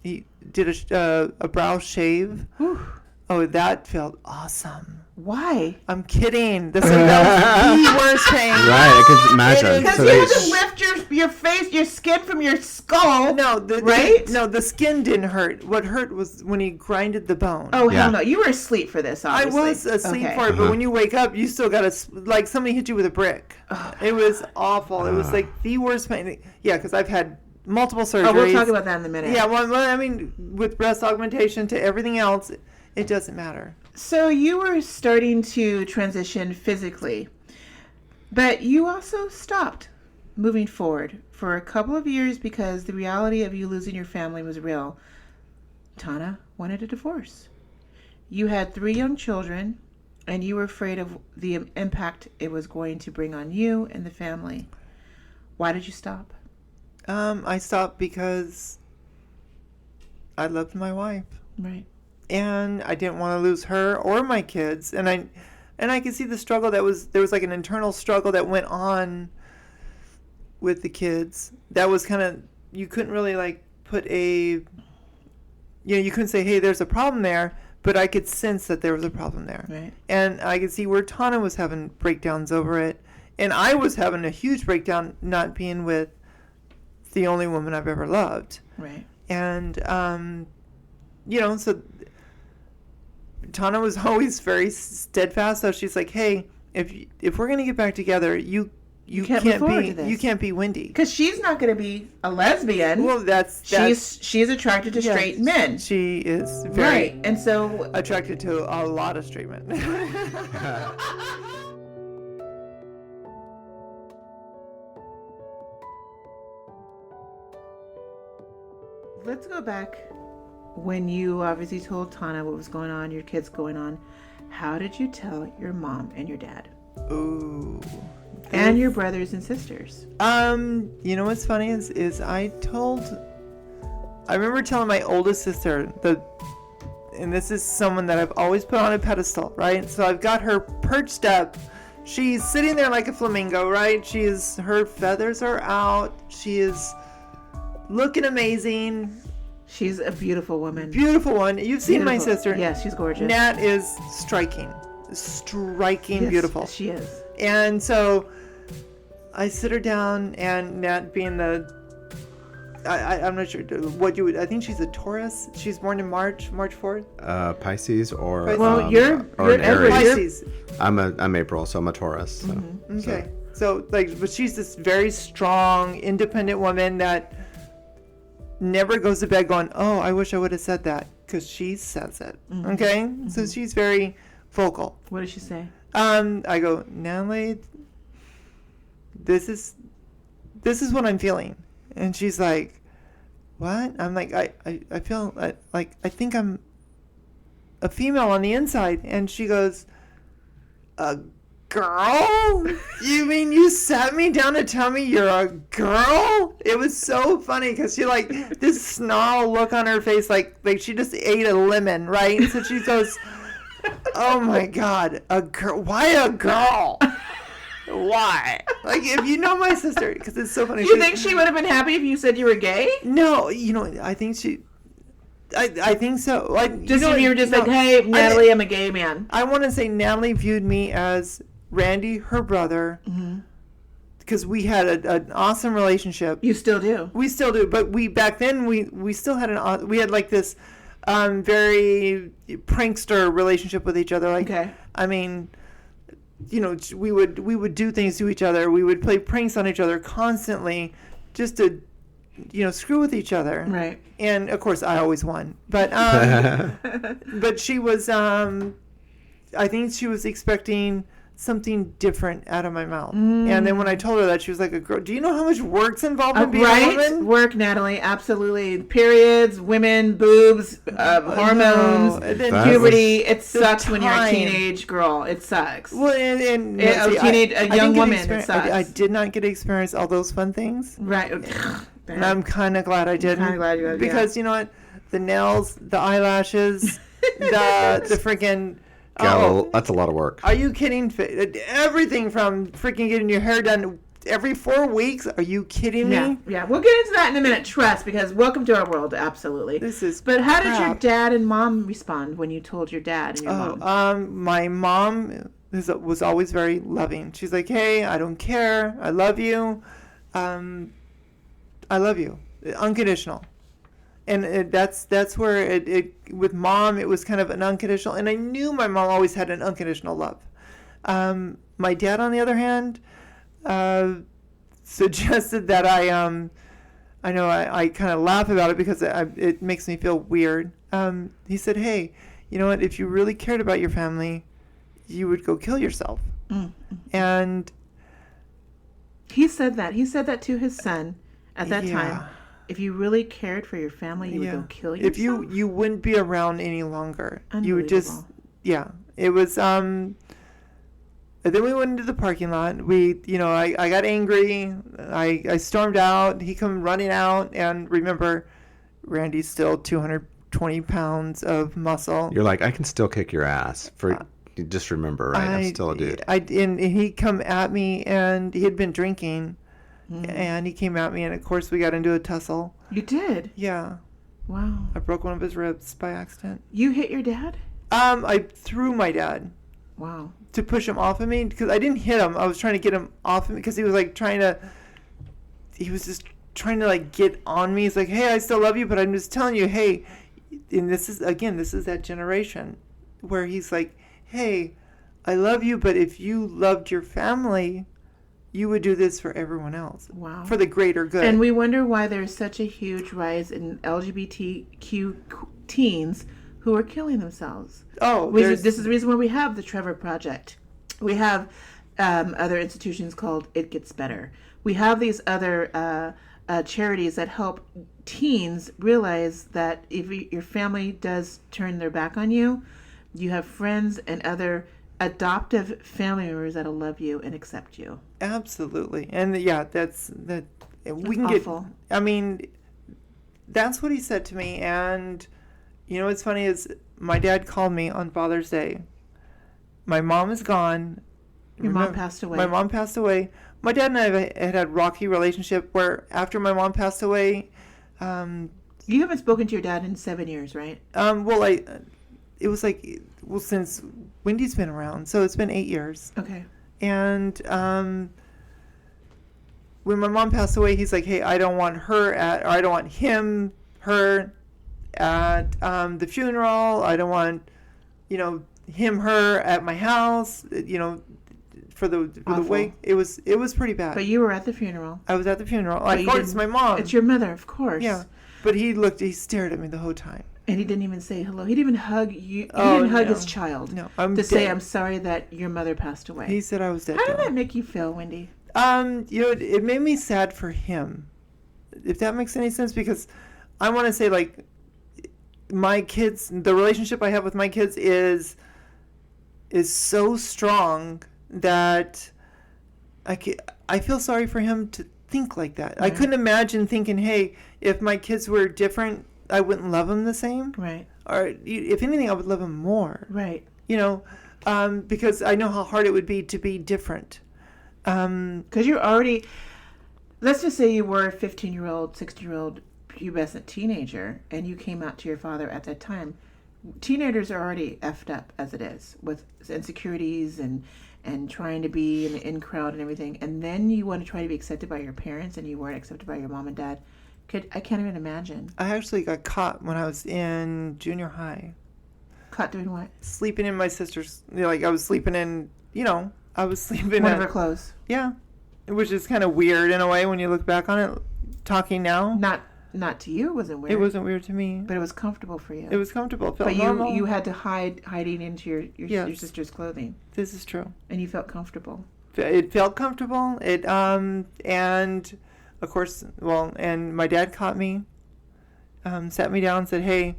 he did a brow shave. Whew. Oh, that felt awesome. Why? I'm kidding. That was the worst pain. Right, I can imagine. Because you had to lift your face, your skin from your skull. No, the skin didn't hurt. What hurt was when he grinded the bone. Oh, hell no. You were asleep for this, obviously. I was asleep for it, but when you wake up, you still got like somebody hit you with a brick. It was awful. It was like the worst pain. Yeah, because I've had multiple surgeries. Oh, we'll talk about that in a minute. Yeah, well, I mean, with breast augmentation to everything else, it doesn't matter. So you were starting to transition physically, but you also stopped moving forward for a couple of years because the reality of you losing your family was real. Tana wanted a divorce. You had 3 young children, and you were afraid of the impact it was going to bring on you and the family. Why did you stop? I stopped because I loved my wife. Right. And I didn't want to lose her or my kids. And I could see the struggle there was like an internal struggle that went on with the kids. That was kind of, you couldn't really like put you couldn't say, hey, there's a problem there, but I could sense that there was a problem there. Right. And I could see where Tana was having breakdowns over it. And I was having a huge breakdown not being with the only woman I've ever loved. Right. And, so Tana was always very steadfast. So she's like, "Hey, if we're gonna get back together, you can't be Wendy because she's not gonna be a lesbian. Well, she's attracted to straight men. She is very right, and so attracted to a lot of straight men." Let's go back. When you obviously told Tana what was going on, your kids going on, how did you tell your mom and your dad? Ooh. And your brothers and sisters? You know what's funny is I told I remember telling my oldest sister, and this is someone that I've always put on a pedestal, right? So I've got her perched up. She's sitting there like a flamingo, right? Her feathers are out. She is looking amazing. She's a beautiful woman. Beautiful one. You've seen my sister. Yes, she's gorgeous. Nat is striking. Yes, Beautiful. She is. And so I sit her down, and Nat being I'm not sure what you would. I think she's a Taurus. She's born in March 4th. Pisces or Well, you're an Aries. Pisces. I'm April, so I'm a Taurus. So. Mm-hmm. Okay. So but she's this very strong, independent woman that never goes to bed going, "Oh, I wish I would have said that," because she says it. Mm-hmm. Okay. Mm-hmm. So she's very vocal. What does she say? I go, Natalie, this is what I'm feeling. And she's like, what? I'm like, I feel like I think I'm a female on the inside. And she goes, a girl? You mean you sat me down to tell me you're a girl? It was so funny because she like this snarl look on her face like she just ate a lemon, right? And so she goes, oh my God, a girl? Why a girl? Why? Like, if you know my sister, because it's so funny. You think she would have been happy if you said you were gay? No, I think I think so. Like, Just if you were just like, hey, Natalie, I'm a gay man. I want to say Natalie viewed me as Randy, her brother, because we had an awesome relationship. You still do. We still do, but back then we still had we had like this very prankster relationship with each other. Like, Okay. I mean, we would do things to each other. We would play pranks on each other constantly, just to, screw with each other. Right. And of course, I always won. But but she was, I think she was expecting something different out of my mouth. And then when I told her that, she was like, "A girl, do you know how much work's involved in being a woman?" Work, Natalie, absolutely. Periods, women, boobs, hormones, puberty. It sucks when you're a teenage girl. It sucks. Well, a young woman. It sucks. I did not get to experience all those fun things. Right. And I'm kind of glad I didn't. Kind of glad you did. Because you know what? The nails, the eyelashes, the freaking... That's a lot of work. Are you kidding? Everything from freaking getting your hair done every 4 weeks. Are you kidding me? Yeah. We'll get into that in a minute. Trust, because welcome to our world. Absolutely. But how did your dad and mom respond when you told your dad and your mom? My mom was always very loving. She's like, "Hey, I don't care. I love you. I love you, unconditional." And that's where it with mom, it was kind of an unconditional, and I knew my mom always had an unconditional love. My dad, on the other hand, suggested that I know I kind of laugh about it because it makes me feel weird. He said, "Hey, you know what? If you really cared about your family, you would go kill yourself." And he said that. He said that to his son at that time. If you really cared for your family, you would go kill yourself? If you wouldn't be around any longer. You would just, it was, and then we went into the parking lot. I got angry. I stormed out. He come running out, and remember, Randy's still 220 pounds of muscle. You're like, I can still kick your ass. Just remember, right? I'm still a dude. And he come at me, and he had been drinking. And he came at me, and of course we got into a tussle. You did? Yeah. Wow. I broke one of his ribs by accident. You hit your dad? I threw my dad. Wow. To push him off of me, because I didn't hit him. I was trying to get him off of me, because he was just trying to like get on me. He's like, "Hey, I still love you, but I'm just telling you, hey," and this is that generation where he's like, "Hey, I love you, but if you loved your family, you would do this for everyone else." Wow. For the greater good. And we wonder why there's such a huge rise in LGBTQ teens who are killing themselves. This is the reason why we have the Trevor Project. We have other institutions called It Gets Better. We have these other charities that help teens realize that if your family does turn their back on you, you have friends and other adoptive family members that'll love you and accept you. Absolutely. And we can awful. I mean, That's what he said to me. And you know what's funny is my dad called me on Father's Day. My mom is gone. Your mom passed away. My mom passed away. My dad and I had a rocky relationship where after my mom passed away... you haven't spoken to your dad in 7 years, right? It was since Wendy's been around, so it's been 8 years. Okay. And when my mom passed away, he's like, hey, I don't want her or I don't want her at the funeral. I don't want, her at my house, for the wake. It was pretty bad. But you were at the funeral. I was at the funeral. Of course, it's my mom. It's your mother, of course. Yeah. But he stared at me the whole time. And he didn't even say hello. He didn't even hug you. He didn't hug his child. No, say, I'm sorry that your mother passed away. He said I was dead. How did that make you feel, Wendy? It made me sad for him. If that makes any sense, because I want to say, like, my kids, the relationship I have with my kids is so strong that I feel sorry for him to think like that. Right. I couldn't imagine thinking, hey, if my kids were different, I wouldn't love them the same. Right. Or if anything, I would love them more. Right. Because I know how hard it would be to be different. Because you're already, let's just say you were a 15-year-old, 16-year-old pubescent teenager, and you came out to your father at that time. Teenagers are already effed up as it is, with insecurities and trying to be in the in crowd and everything. And then you want to try to be accepted by your parents, and you weren't accepted by your mom and dad. I can't even imagine. I actually got caught when I was in junior high. Caught doing what? Sleeping in my sister's, I was sleeping in, I was sleeping one of her clothes. Yeah. Which is kind of weird in a way when you look back on it, talking now. Not to you, it wasn't weird. It wasn't weird to me. But it was comfortable for you. It was comfortable. It felt but normal. you had to hiding into your sister's clothing. This is true. And you felt comfortable. It felt comfortable. And of course, and my dad caught me, sat me down and said, hey,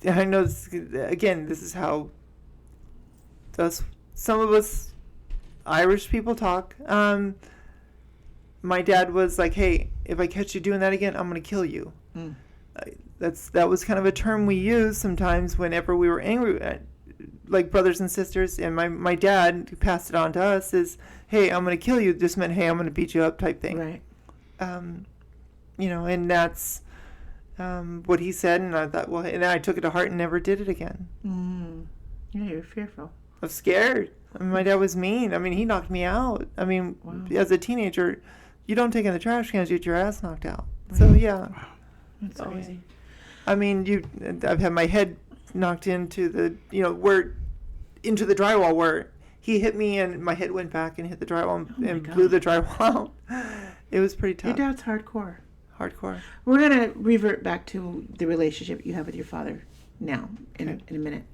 I know this is how some of us Irish people talk. My dad was like, hey, if I catch you doing that again, I'm going to kill you. Mm. That was kind of a term we used sometimes whenever we were angry at, like, brothers and sisters. And my dad, who passed it on to us, is, hey, I'm going to kill you. Just meant, hey, I'm going to beat you up type thing. Right. And that's what he said. And I thought, well, and I took it to heart and never did it again. Mm. Yeah, you were fearful. I was scared. I mean, my dad was mean. I mean, he knocked me out. I mean, wow. As a teenager, you don't take in the trash cans, you get your ass knocked out. Right. So, yeah. Wow. That's crazy. I mean, I've had my head knocked into the drywall where he hit me and my head went back and hit the drywall and blew the drywall out. It was pretty tough. Your dad's hardcore. Hardcore. We're going to revert back to the relationship you have with your father now in a minute.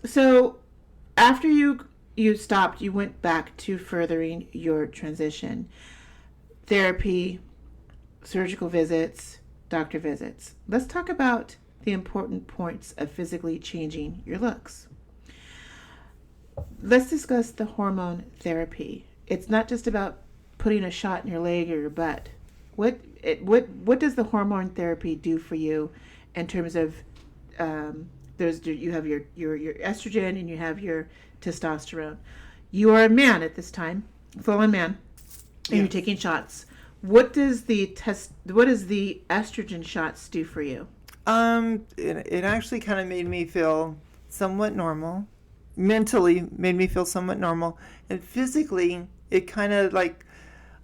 So after you stopped, you went back to furthering your transition. Therapy, surgical visits, doctor visits. Let's talk about the important points of physically changing your looks. Let's discuss the hormone therapy. It's not just about putting a shot in your leg or your butt. What does the hormone therapy do for you in terms of you have your estrogen and you have your testosterone. You are a man at this time, full-on man, and you're taking shots. What does the estrogen shots do for you? It actually kind of made me feel somewhat normal. Mentally made me feel somewhat normal, and physically it kind of like,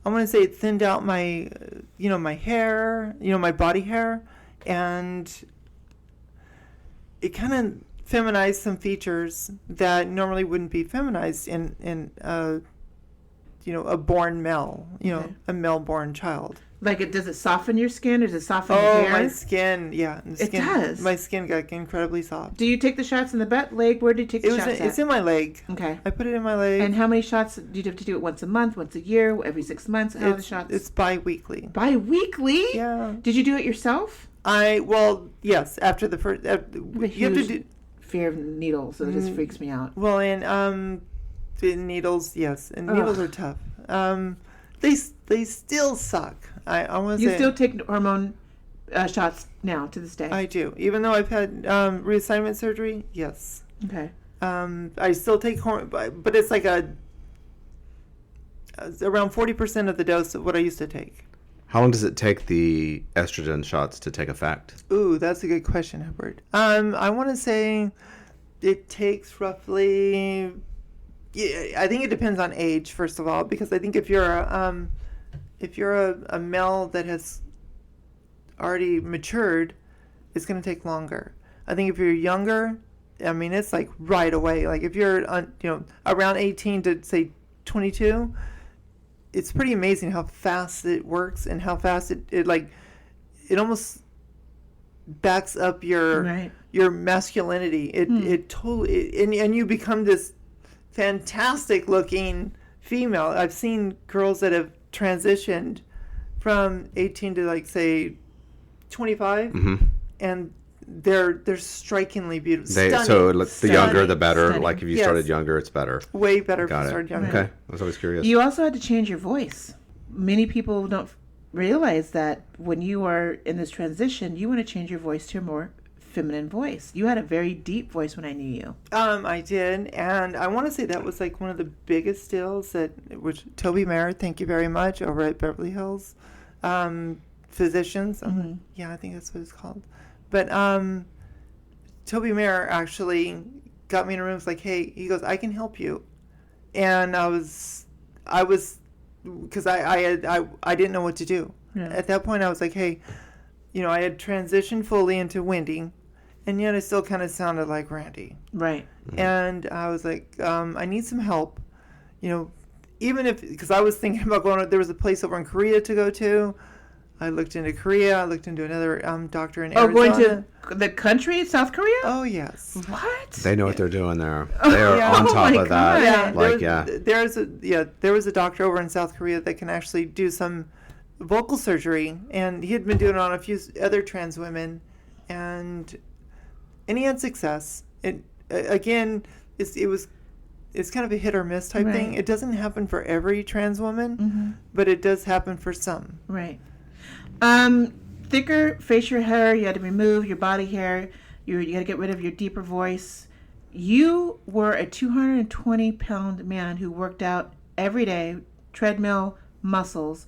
I want to say, it thinned out my my hair, my body hair, and it kind of feminized some features that normally wouldn't be feminized in a born male, a male-born child. Like, does it soften your skin, or does it soften your hair? Oh, my skin, yeah. It does? My skin got incredibly soft. Do you take the shots in the butt, leg? Where do you take the shots at? It's in my leg. Okay. I put it in my leg. And how many shots do you have to do it? Once a month, once a year, every 6 months? How are the shots? It's bi-weekly. Bi-weekly? Yeah. Did you do it yourself? Yes, after the first... you have to do... fear of needles, so it just freaks me out. Well, and the needles, yes. And needles are tough. They still suck. I want to say... You still take hormone shots now to this day? I do. Even though I've had reassignment surgery, yes. Okay. I still take hormone, but it's like around 40% of the dose of what I used to take. How long does it take the estrogen shots to take effect? Ooh, that's a good question, Edward. I want to say it takes roughly. Yeah, I think it depends on age, first of all, because I think if you're a male that has already matured, it's going to take longer. I think if you're younger, I mean, it's like right away. Like if you're around 18 to say 22, it's pretty amazing how fast it works and how fast it almost backs up your masculinity. It totally and you become this fantastic looking female. I've seen girls that have transitioned from 18 to like say 25, and they're strikingly beautiful. So the younger the better. Stunning. Like if you started younger, it's better. Way better if Got you it. started younger. Okay, I was always curious. You also had to change your voice. Many people don't realize that when you are in this transition, you want to change your voice to a more feminine voice. You had a very deep voice when I knew you. I did, and I want to say that was like one of the biggest deals which Toby Mayer, thank you very much, over at Beverly Hills Physicians. Yeah, I think that's what it's called. But Toby Mayer actually got me in a room. Was like, hey, he goes, I can help you, and I was because I didn't know what to do. Yeah. At that point, I was like, hey, I had transitioned fully into Wendy, and yet I still kind of sounded like Randy. Right. And I was like, I need some help. Even because I was thinking about there was a place over in Korea to go to. I looked into Korea. I looked into another doctor in Arizona. Going to the country, South Korea? Oh, yes. What? They know what they're doing there. They are on top of that. There was a doctor over in South Korea that can actually do some vocal surgery, and he had been doing it on a few other trans women, and he had success. It's kind of a hit or miss type thing. It doesn't happen for every trans woman, but it does happen for some. Right. Thicker facial hair, you had to remove your body hair, you got to get rid of your deeper voice. You were a 220-pound man who worked out every day, treadmill, muscles.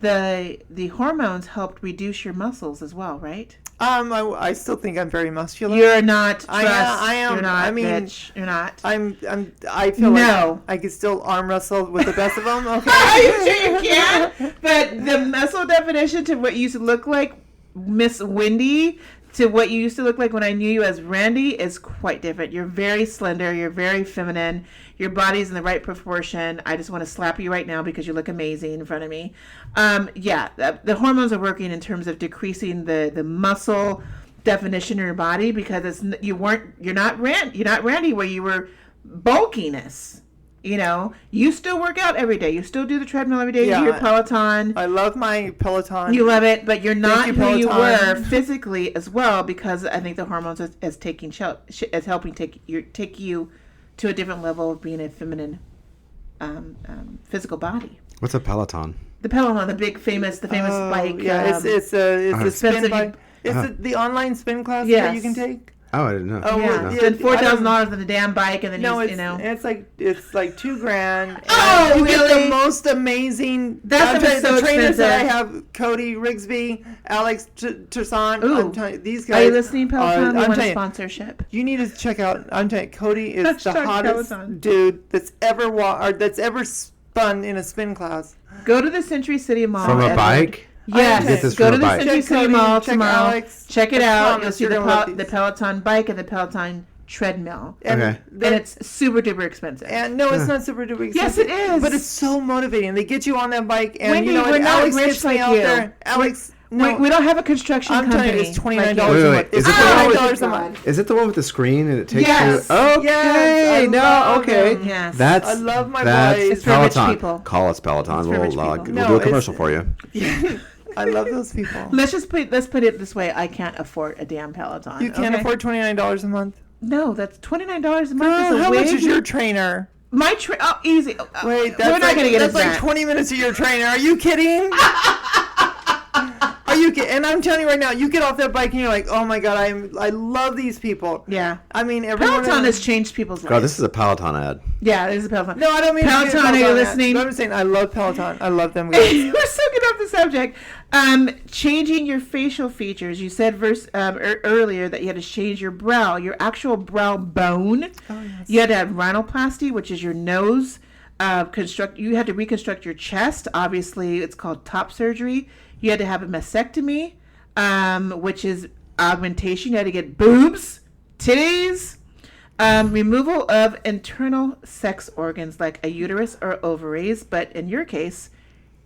The hormones helped reduce your muscles as well, right? I still think I'm very muscular. You're not. I am. You're not. I mean, bitch. You're not. I feel like I could still arm wrestle with the best of them. Okay. Are you sure you can? But the muscle definition to what you used to look like, Miss Wendy, to what you used to look like when I knew you as Randy is quite different. You're very slender. You're very feminine. Your body's in the right proportion. I just want to slap you right now because you look amazing in front of me. The hormones are working in terms of decreasing the muscle definition in your body because you're not Randy where you were bulkiness. You still work out every day. You still do the treadmill every day. You do your Peloton. I love my Peloton. You love it, but you're not who you were physically as well because I think the hormones is helping take you to a different level of being a feminine physical body. What's a Peloton? The Peloton, the famous bike. Yeah, it's a spin bike. It's the online spin class that you can take. Oh, I didn't know. Oh, yeah. Spend $4,000 on the damn bike, and then it's like $2,000. Oh, you really? get the most amazing. That's the trainers that I have: Cody Rigsby, Alex Tersan. I'm telling you, these guys. Are you listening, Peloton? They want a sponsorship. You need to check out. I'm telling you, Cody is the hottest dude that's ever spun in a spin class. Go to the Century City Mall. From a bike? Yes, go to the Century City Mall tomorrow. Alex, check it out. You'll see the Peloton bike and the Peloton treadmill. And it's super duper expensive. And no, it's not super duper expensive. Yes, it is. But it's so motivating. They get you on that bike, and Wendy, we're not Alex rich gets me like out you. there. Alex. No, we don't have a construction company. I'm telling you, it's $29 a month. It's $29 a month. Is it the one with the screen and it takes you? Okay. Yes, okay. Yes. I love my boys. It's for Peloton. rich people. Call us Peloton. We'll do a commercial for you. I love those people. Let's put it this way. I can't afford a damn Peloton. You can't afford $29 a month? No, that's $29 a month. Girl, how much is your trainer? My easy. Wait, we're not going to get into that. That's like 20 minutes of your trainer. Are you kidding? Are you get, and I'm telling you right now, you get off that bike and you're like, oh my God, I love these people. Yeah. I mean, everyone. Peloton has changed people's lives. God, this is a Peloton ad. Yeah, it is a Peloton. No, I don't mean Peloton. Are you listening? I'm saying I love Peloton. I love them guys. We're so good off the subject. Changing your facial features. You said earlier that you had to change your brow, your actual brow bone. Oh, yes. You had to have rhinoplasty, which is your nose. You had to reconstruct your chest. Obviously, it's called top surgery. You had to have a mastectomy, which is augmentation. You had to get boobs, titties, removal of internal sex organs like a uterus or ovaries. But in your case,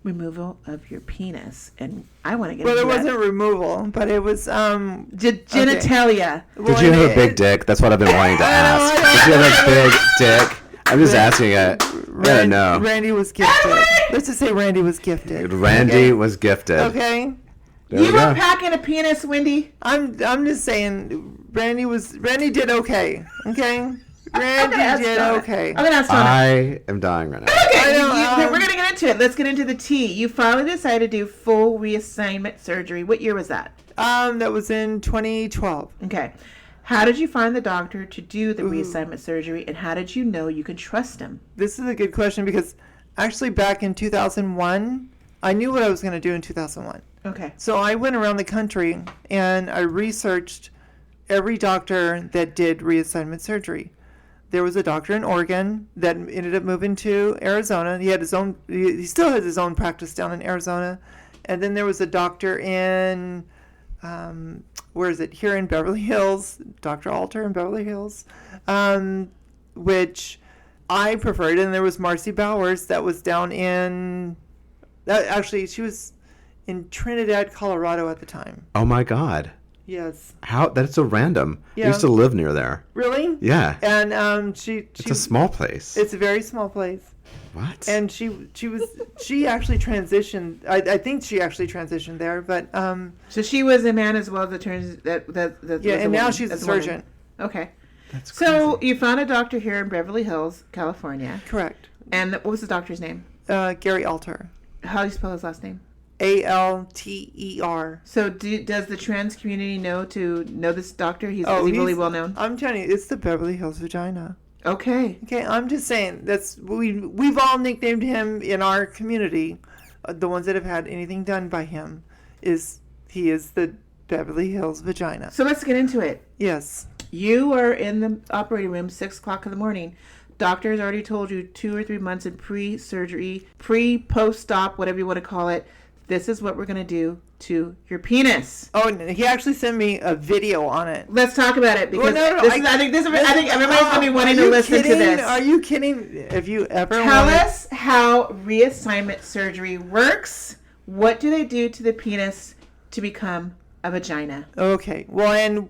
removal of your penis. And I want to get well, into it wasn't removal, but it was genitalia. Okay. Did you have a big dick? That's what I've been wanting to ask. Did you have a big dick? I'm just asking it. I don't know. Randy was gifted. Let's just say Randy was gifted. Randy was gifted. Okay. There we You go. were packing a penis, Wendy. I'm just saying Randy did okay. Okay. Randy did okay. I'm gonna ask Tana. I am dying right now. Okay, we're gonna get into it. Let's get into the tea. You finally decided to do full reassignment surgery. What year was that? That was in 2012. Okay. How did you find the doctor to do the reassignment surgery, and how did you know you could trust him? This is a good question because actually back in 2001, I knew what I was going to do in 2001. Okay. So I went around the country and I researched every doctor that did reassignment surgery. There was a doctor in Oregon that ended up moving to Arizona. He still has his own practice down in Arizona. And then there was a doctor in, here in Beverly Hills, Dr. Alter in Beverly Hills, which I preferred. And there was Marcy Bowers that was down she was in Trinidad, Colorado at the time. Oh my God. Yes. How? That's so random. Yeah. I used to live near there. Really? Yeah. And It's a small place. It's a very small place. What? And she actually transitioned. I think she actually transitioned there, but So she was a man as well as and now she's a surgeon. Okay. That's crazy. So you found a doctor here in Beverly Hills, California. Correct. And what was the doctor's name? Gary Alter. How do you spell his last name? Alter. So does the trans community know this doctor? Is he really well known? I'm telling you, it's the Beverly Hills vagina. Okay. Okay, I'm just saying we've all nicknamed him in our community. The ones that have had anything done by him he is the Beverly Hills vagina. So let's get into it. Yes. You are in the operating room 6 o'clock in the morning. Doctor's already told you 2 or 3 months in pre-surgery, post-op, whatever you want to call it. This is what we're going to do to your penis. Oh, and he actually sent me a video on it. Let's talk about it because I think everybody's going to be wanting to listen to this. Are you kidding? Have you ever Tell us how reassignment surgery works. What do they do to the penis to become a vagina? Okay. Well, and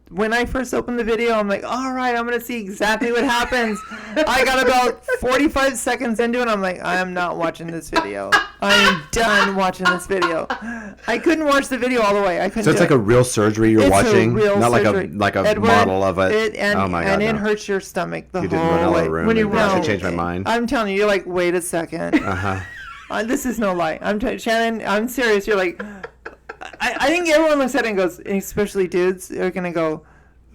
when I first opened the video, I'm like, all right, I'm going to see exactly what happens. I got about 45 seconds into it. I'm like, I am not watching this video. I am done watching this video. I couldn't watch the video all the way. I couldn't. So it's like a real surgery you're watching, not surgery. like a Edward, model of it. Oh my God! And it hurts your stomach the you whole didn't run out of way. the room. When you're I watching. changed my mind. I'm telling you, you're like, wait a second. This is no lie. Shannon, I'm serious. You're like, I think everyone looks at it and goes, especially dudes, are gonna go,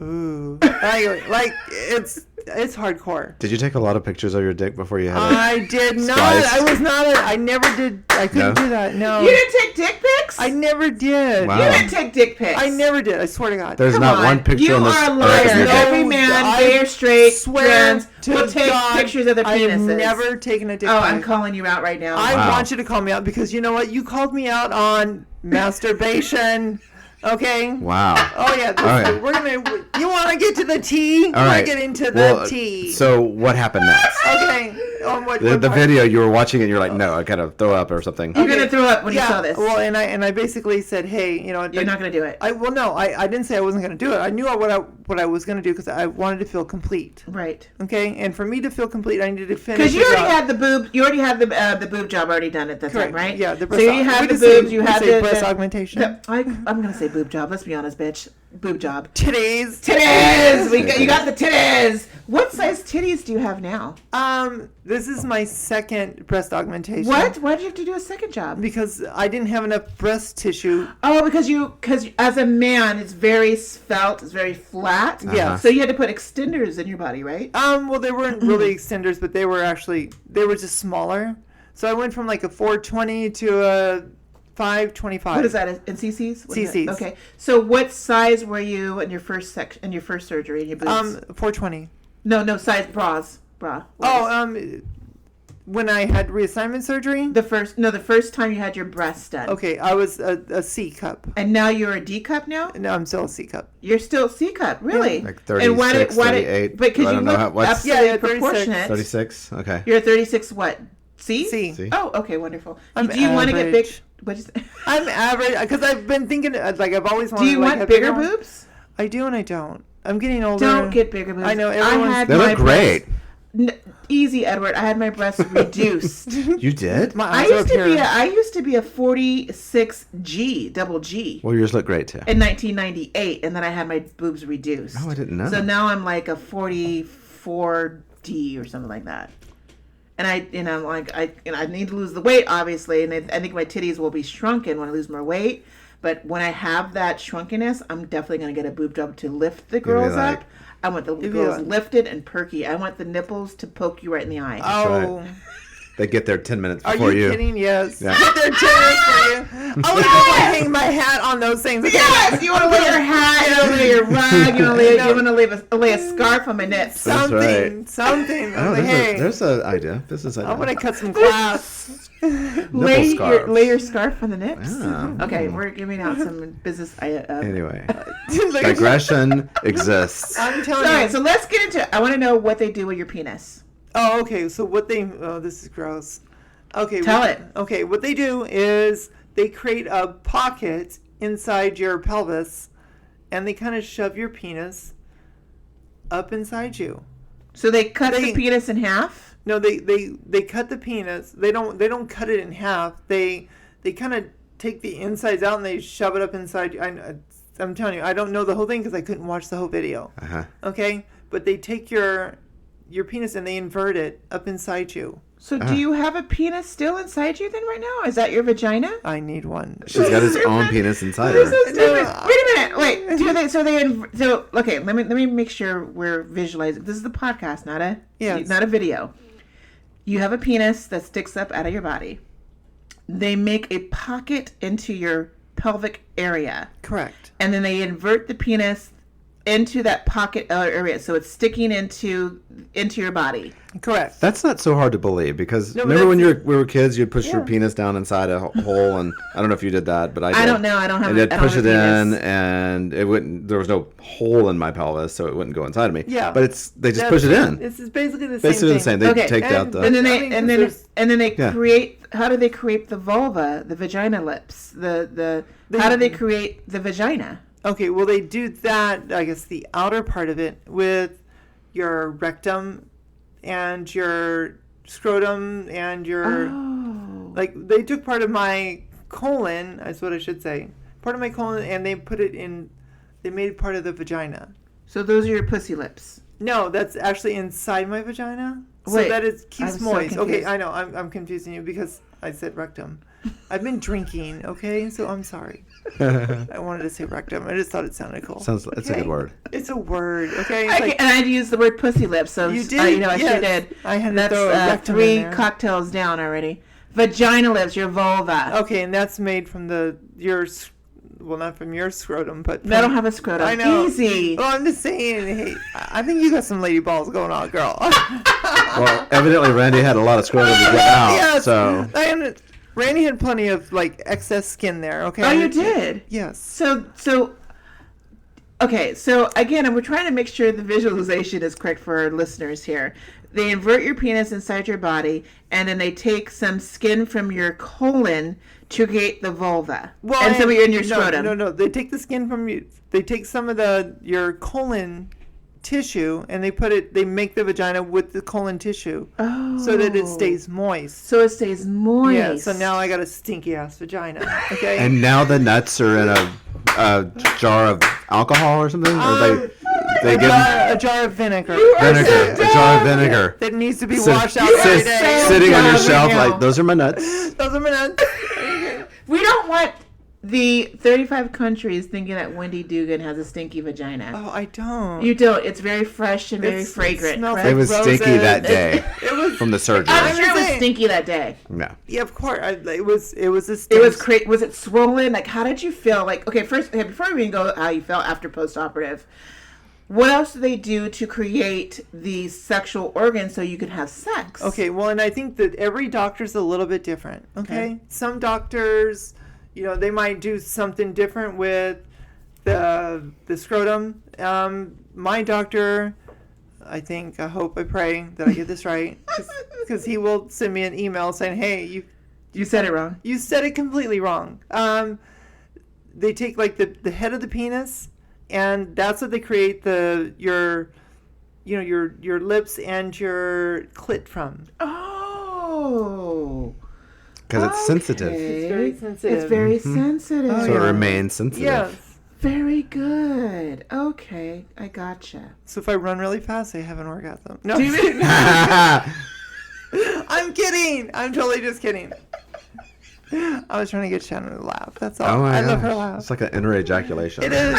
ooh, like it's hardcore. Did you take a lot of pictures of your dick before you had it? I did not. Spliced? I was not. I never did. I couldn't do that. No. You didn't take dick pics? I never did. Wow. You didn't take dick pics. I never did. I swear to God. There's Come not on. one picture You on this are a earth liar. of your dick. Every man, gay or straight, swear trans, will take pictures of their I have penises. never taken a dick Oh, pic. I'm calling you out right now. I Wow. want you to call me out because you know what? You called me out on masturbation. Okay. Wow. Oh yeah. Okay. We're gonna. You want to get to the tea? All right. Get into the tea. So what happened next? Okay. The video you were watching it, and you're like, no, I gotta throw up or something. You're gonna throw up when you saw this. Well, and I basically said, hey, you know, You're not gonna do it. I didn't say I wasn't gonna do it. I knew what I was gonna do because I wanted to feel complete. Right. Okay. And for me to feel complete, I needed to finish. Because you already had the boob. You already had the boob job already done at that time, right? Yeah. So you had the boobs. You had the breast augmentation. I'm gonna say boob job. Let's be honest, bitch. boob job? Today's Titties! You got the titties! What size titties do you have now? This is my second breast augmentation. What? Why did you have to do a second job? Because I didn't have enough breast tissue. Oh, because as a man, it's very svelte, it's very flat. Yeah. So you had to put extenders in your body, right? Well, they weren't really extenders, but they were just smaller. So I went from like a 420 to a 525. What is that in cc's? cc's. Okay. So what size were you in your first surgery in your boobs? 420. No, size bra. When I had reassignment surgery. The first time you had your breasts done. Okay, I was a C cup. And now you're a D cup now? No, I'm still a C cup. You're still C cup, really? Like 36, 38. But because you look absolutely 36. proportionate. 36? Okay. You're a 36 what? C? C. Oh, okay, wonderful. I'm Do you want to get big? average. What'd you say? I'm average because I've been thinking like I've always wanted. Do you want have bigger ones. boobs? I do and I don't. I'm getting older. Don't get bigger boobs. I know They look great. Easy, Edward. I had my breasts reduced. You did? My I eyes are used up to be here. I used to be a 46G, double G. Well, yours look great too. In 1998, and then I had my boobs reduced. Oh, I didn't know. So now I'm like a 44D or something like that. And I need to lose the weight, obviously, and I think my titties will be shrunken when I lose more weight. But when I have that shrunkiness, I'm definitely going to get a boob job to lift the girls like- up. I want the girls lifted and perky. I want the nipples to poke you right in the eye. Oh. They get there 10 minutes Are before you kidding? Yes. Yeah. Get there 10 minutes for you. I want to go hang my hat on those things. Okay. Yes, you want to lay your hat, you want to lay your rug, you want to lay a scarf on my nips. That's Something. right. Something. Oh, Like, hey, there's an idea. Business idea. I want to cut some class. Lay scarves. your scarf on the nips. Yeah. Okay, we're giving out some business. Anyway, Like, digression exists. I'm telling Sorry, you. so let's get into it. I want to know what they do with your penis. Oh, okay. So what they? Oh, this is gross. Okay. Tell it. Okay. What they do is they create a pocket inside your pelvis, and they kind of shove your penis up inside you. So they cut the penis in half? No, they cut the penis. They don't cut it in half. They kind of take the insides out and they shove it up inside you. I'm telling you, I don't know the whole thing because I couldn't watch the whole video. Uh-huh. Okay, but they take your penis and they invert it up inside you. So do you have a penis still inside you then right now? Is that your vagina? I need one. She's got his own penis inside This her. is different. Wait a minute. Wait. Okay. Let me make sure we're visualizing. This is the podcast, not a video. You have a penis that sticks up out of your body. They make a pocket into your pelvic area. Correct. And then they invert the penis into that pocket area, so it's sticking into your body. Correct. That's not so hard to believe because No, but remember when that's- we were kids, you'd push your penis down inside a hole, and I don't know if you did that, but I did. I don't know. I don't have. And I you'd don't push have it a in, penis. and it wouldn't. There was no hole in my pelvis, so it wouldn't go inside of me. Yeah. But they just push it in. This is basically the Basically the same same. thing. They Okay, take out the. And then I mean, they Yeah. create. How do they create the vulva, the vagina lips, how do they create the vagina? Okay, well, they do that, I guess, the outer part of it with your rectum and your scrotum and your, like, they took part of my colon, is what I should say, part of my colon, and they put it in, they made it part of the vagina. So those are your pussy lips. No, that's actually inside my vagina, so Wait, that it keeps I'm so moist. Okay, confused. I know, I'm confusing you because I said rectum. I've been drinking, okay, so I'm sorry. I wanted to say rectum. I just thought it sounded cool. It's a good word. It's a word, okay? It's And I had to use the word pussy lips. So You did? I sure Yes. did. I had to That's throw a rectum in 3 there. cocktails down already. Vagina lips, your vulva. Okay, and that's made from not from your scrotum, but I don't have a scrotum. I know. Easy. Well, I'm just saying, hey, I think you got some lady balls going on, girl. Well, evidently Randy had a lot of scrotum to get out, Yes. so. Randy had plenty of, like, excess skin there, okay? Oh, you did? Yes. So again, we're trying to make sure the visualization is correct for our listeners here. They invert your penis inside your body, and then they take some skin from your colon to create the vulva. Well, and some of your scrotum. No. They take the skin from you. They take some of your colon tissue and they make the vagina with the colon tissue so that it stays moist. So it stays moist. Yeah, so now I got a stinky ass vagina. Okay. And now the nuts are in a a jar of alcohol or something? Or they give a jar of vinegar. vinegar, a jar of vinegar. That needs to be Sit- washed out every day. sitting on your dumb shelf now. like, those are my nuts. Those are my nuts. We don't want the 35 countries thinking that Wendy Dugan has a stinky vagina. Oh, I don't. You don't. It's very fresh and very It fragrant. smells correct? It was stinky Roses. that day It was. from the surgery. I'm sure it was saying. stinky that day. No. Yeah, of course. It was. It was a. It was was it swollen? Like, how did you feel? Like, okay, first, before we even go how you felt after post-operative, what else do they do to create the sexual organs so you can have sex? Okay, well, and I think that every doctor's a little bit different. Okay, some doctors, they might do something different with the scrotum. My doctor, I hope, I pray that I get this right, because he will send me an email saying, "Hey, You said it wrong. you said it completely wrong." They take like the head of the penis, and that's what they create your lips and your clit from. Oh. Because it's sensitive. Okay. It's very sensitive. It's very sensitive. Oh, So it yeah. remains sensitive. Yes. Very good. Okay, I gotcha. So if I run really fast, I have an orgasm. No, Do you- I'm kidding. I'm totally just kidding. I was trying to get Shannon to laugh. That's all. Oh my I love her gosh. laugh. It's like an inner ejaculation. It is.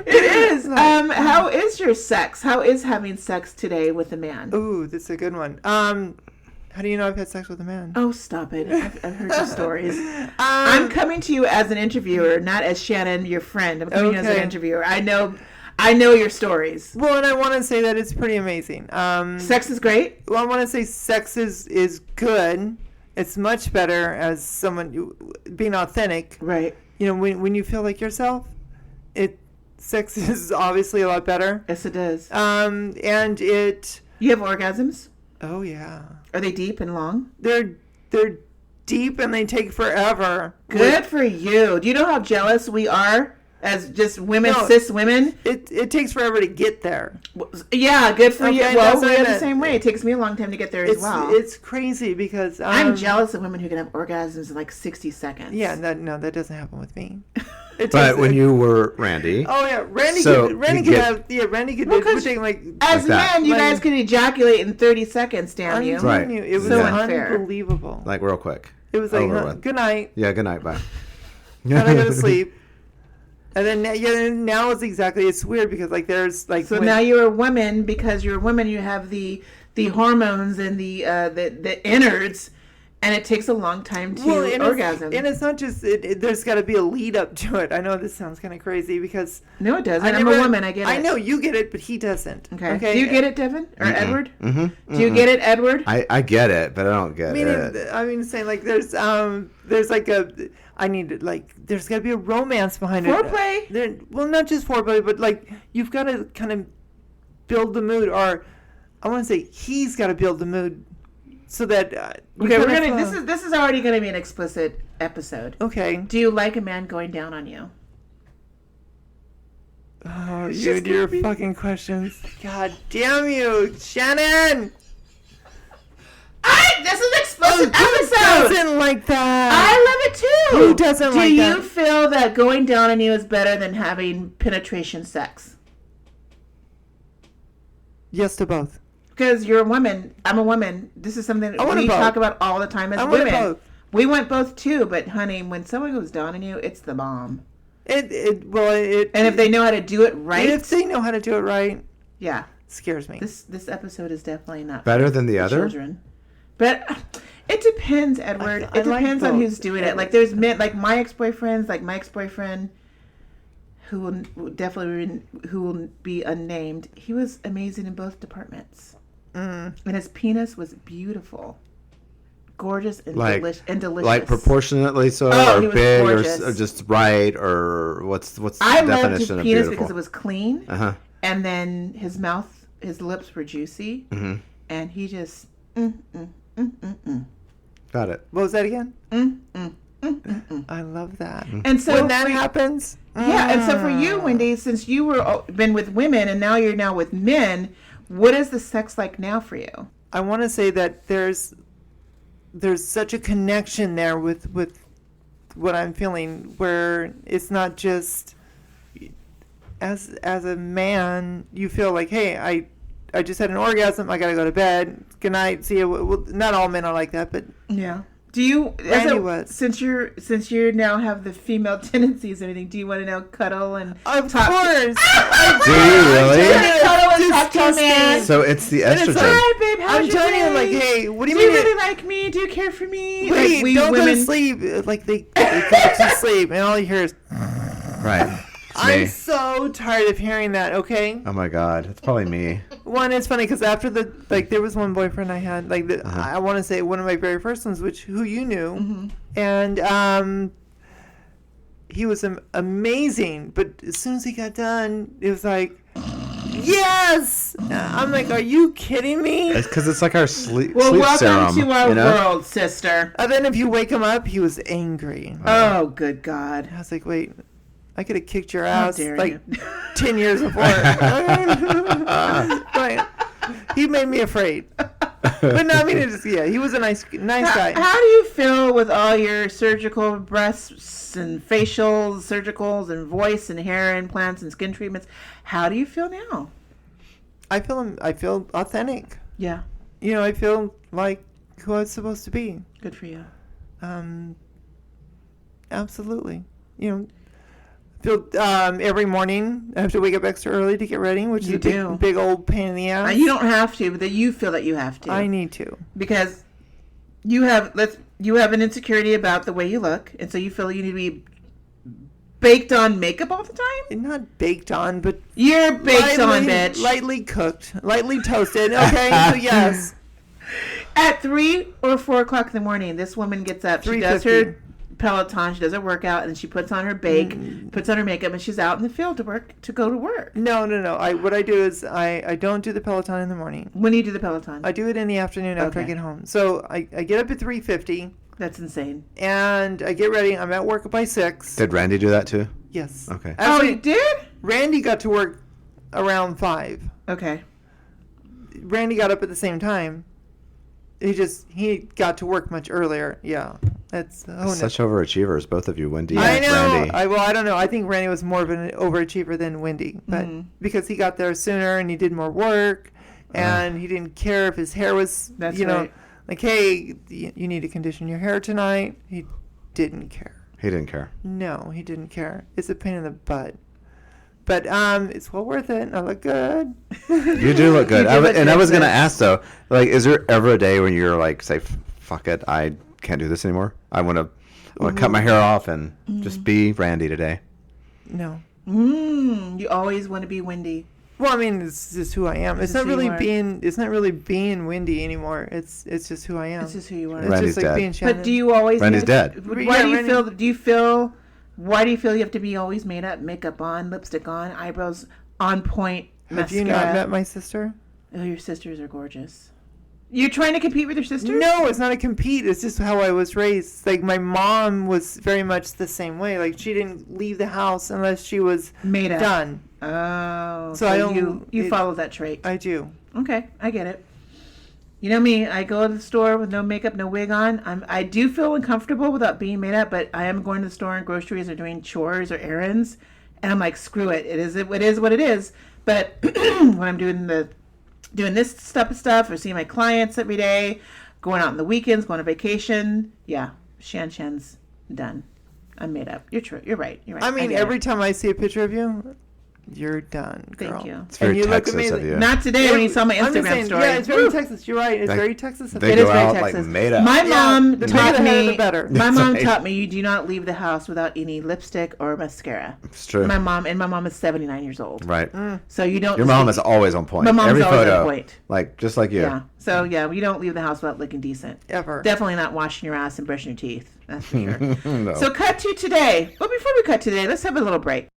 It is. How is your sex? How is having sex today with a man? Ooh, that's a good one. How do you know I've had sex with a man? Oh, stop it. I've heard your stories. I'm coming to you as an interviewer, not as Shannon, your friend. I'm coming to you as an Okay. interviewer. I know your stories. Well, and I want to say that it's pretty amazing. Sex is great. Well, I want to say sex is good. It's much better as someone being authentic. Right. When you feel like yourself, sex is obviously a lot better. Yes, it does. And You have orgasms? oh yeah, Are they deep and long? they're deep and they take forever. Good for you. Do you know how jealous we are as just women, No. cis women? It takes forever to get there. Yeah, good for you. Okay, Well, that's what I we're the meant. same way. It takes me a long time to get there as well. It's crazy because I'm jealous of women who can have orgasms in like 60 seconds. Yeah, that doesn't happen with me. But when you were Randy, oh yeah, Randy So, could Randy you could get- have Randy could Well, we're 'cause taking like As Like that. men, you Like- guys can ejaculate in 30 seconds, damn I'm you. telling Right. you, it was So unfair. unbelievable. like real quick. It was like, Over with. good night, Yeah, good night. Bye. gotta go to sleep. And then now it's weird because like there's like So when- now you're a woman because you're a woman. You have the hormones and the innards, and it takes a long time to and orgasm. it's not just there's got to be a lead up to it. I know this sounds kind of crazy because No, it doesn't. I I'm never- a woman. I get it. I know you get it, but he doesn't. Okay. Do you get it, Devin or Edward? Mm-hmm. Do you get it, Edward? I get it, but I don't get it. I mean, saying like there's like there's got to be a romance behind Foreplay? it. Well, not just foreplay, but like you've got to kind of build the mood, or I want to say he's got to build the mood so that. Okay, we're gonna. This is already gonna be an explicit episode. Okay. Do you like a man going down on you? Oh, you and your fucking questions. God damn you, Shannon! This is an explicit Who episode. doesn't like that? I love it too. Who doesn't like Do that? you feel that going down on you is better than having penetration sex? Yes to both. Because you're a woman. I'm a woman. This is something I want we it both. talk about all the time as I want it women. both. We want both too, but honey, when someone goes down on you, it's the bomb. And if they know how to do it right, if they know how to do it right, yeah, scares me. this episode is definitely not Better for than the other? children. But it depends, Edward. I It like depends on both. who's doing it. Like there's men, like my ex-boyfriends, who will be unnamed. He was amazing in both departments, and his penis was beautiful, gorgeous, and delicious. Like proportionately so, Oh, he or was big, gorgeous. or just right, or what's the I loved his definition of penis beautiful? because it was clean, Uh-huh. and then his mouth, his lips were juicy, and he just. Got it. What was that again? I love that. And so When that happens, yeah, and so for you, Wendy, since you were been with women and now you're now with men, what is the sex like now for you? I want to say that there's such a connection there with what I'm feeling, where it's not just as a man, you feel like, hey, I just had an orgasm. I gotta go to bed. Good night. See you. Well, not all men are like that, but yeah. Do you, since you now have the female tendencies and everything, do you want to now cuddle and of talk? course. Do you really? Cuddle and talk to a man. So it's the estrogen. Hi, babe. How's I'm your telling day? you, like, hey, what do you Do mean? you really like me? Do you care for me? Wait, like we don't women. go to sleep. Like they go to sleep, and all you hear is. Right. It's I'm me. so tired of hearing that. Okay. Oh my God, it's probably me. One, it's funny because after there was one boyfriend I had, I want to say one of my very first ones, who you knew, and he was amazing. But as soon as he got done, it was like, yes. I'm like, are you kidding me? It's because it's like our sleep Welcome serum. to our world, sister. And then if you wake him up, he was angry. Oh, good God. I was like, wait. I could have kicked your ass dare like you. 10 years before. Right. He made me afraid. But no, I mean, he was a nice guy. How do you feel with all your surgical breasts and facials, surgicals and voice and hair implants and skin treatments? How do you feel now? I feel authentic. Yeah. You know, I feel like who I was supposed to be. Good for you. Absolutely. You know, feel every morning I have to wake up extra early to get ready, which is a big old pain in the ass. You don't have to, but that you feel that you have to. I need to. Because you have an insecurity about the way you look, and so you feel you need to be baked on makeup all the time? Not baked on, but you're baked on, bitch. Lightly cooked, lightly toasted. Okay, so yes. At 3 or 4 o'clock in the morning, this woman gets up. She does her Peloton, she does her workout, and she puts on her puts on her makeup, and she's out in the field to go to work. No. What I do is I don't do the Peloton in the morning. When do you do the Peloton? I do it in the afternoon after I get home. So I get up at 3:50. That's insane. And I get ready. I'm at work by 6. Did Randy do that too? Yes. Okay. Actually, you did? Randy got to work around 5. Okay. Randy got up at the same time. He got to work much earlier. Yeah. That's such overachievers, both of you, Wendy I and know. Randy. I don't know. I think Randy was more of an overachiever than Wendy, but because he got there sooner and he did more work, and he didn't care if his hair was, right. Like, hey, you need to condition your hair tonight. He didn't care. He didn't care. No, he didn't care. It's a pain in the butt. But it's well worth it. I look good. You do look good. I was going to ask, though, like, is there ever a day when you're like, say, fuck it, I can't do this anymore? I want to cut my hair off and just be Randy today. No. You always want to be Wendy. Well, I mean, it's just who I am. It's not really being Wendy anymore. It's just who I am. It's just who you are. It's Randy's just like dead. being Shannon. But do you always? Randy's dead. Why do you feel? Why do you feel you have to be always made up, makeup on, lipstick on, eyebrows on point, mascara? Have you not met my sister? Oh, your sisters are gorgeous. You're trying to compete with your sisters? No, it's not a compete. It's just how I was raised. Like, my mom was very much the same way. Like, she didn't leave the house unless she was made up. Done. Oh, so you follow that trait. I do. Okay, I get it. You know me, I go to the store with no makeup, no wig on. I do feel uncomfortable without being made up, but I am going to the store and groceries or doing chores or errands, and I'm like, screw it. It is what it is. But when I'm doing this stuff or seeing my clients every day, going out on the weekends, going on vacation, yeah, ShanShan's done. I'm made up. You're true. You're right. I mean, every time I see a picture of you, you're done, girl. Thank you. It's very Texas of you. Not today when you saw my Instagram story. Yeah, it's very Texas. You're right. It's very Texas. They It is go very out Texas. like made up. My mom taught me. My mom right. taught me you do not leave the house without any lipstick or mascara. It's true. My mom is 79 years old. Right. So you don't. Your mom is always on point. My mom's Every always photo, on point. like just like you. Yeah. So yeah, we don't leave the house without looking decent. Ever. Definitely not washing your ass and brushing your teeth. That's for sure. No. So cut to today. But before we cut today, let's have a little break.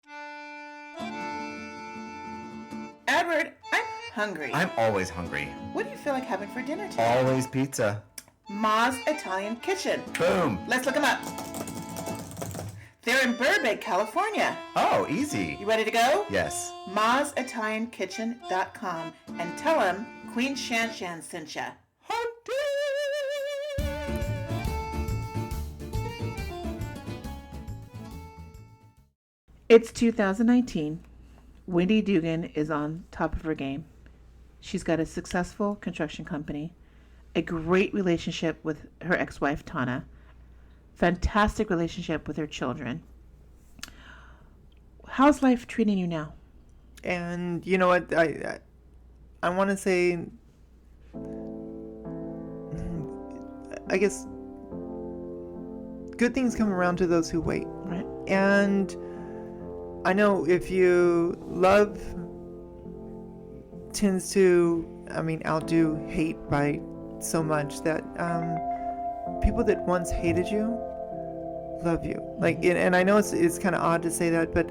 Edward, I'm hungry. I'm always hungry. What do you feel like having for dinner today? Always pizza. Ma's Italian Kitchen. Boom. Let's look them up. They're in Burbank, California. Oh, easy. You ready to go? Yes. Ma'sItalianKitchen.com and tell them Queen ShanShan sent ya. It's 2019. Wendy Dugan is on top of her game. She's got a successful construction company, a great relationship with her ex-wife, Tana, fantastic relationship with her children. How's life treating you now? And you know what? I want to say, I guess, good things come around to those who wait. Right. And I know if you love tends to, outdo hate by so much that people that once hated you love you. Like, and I know it's kind of odd to say that, but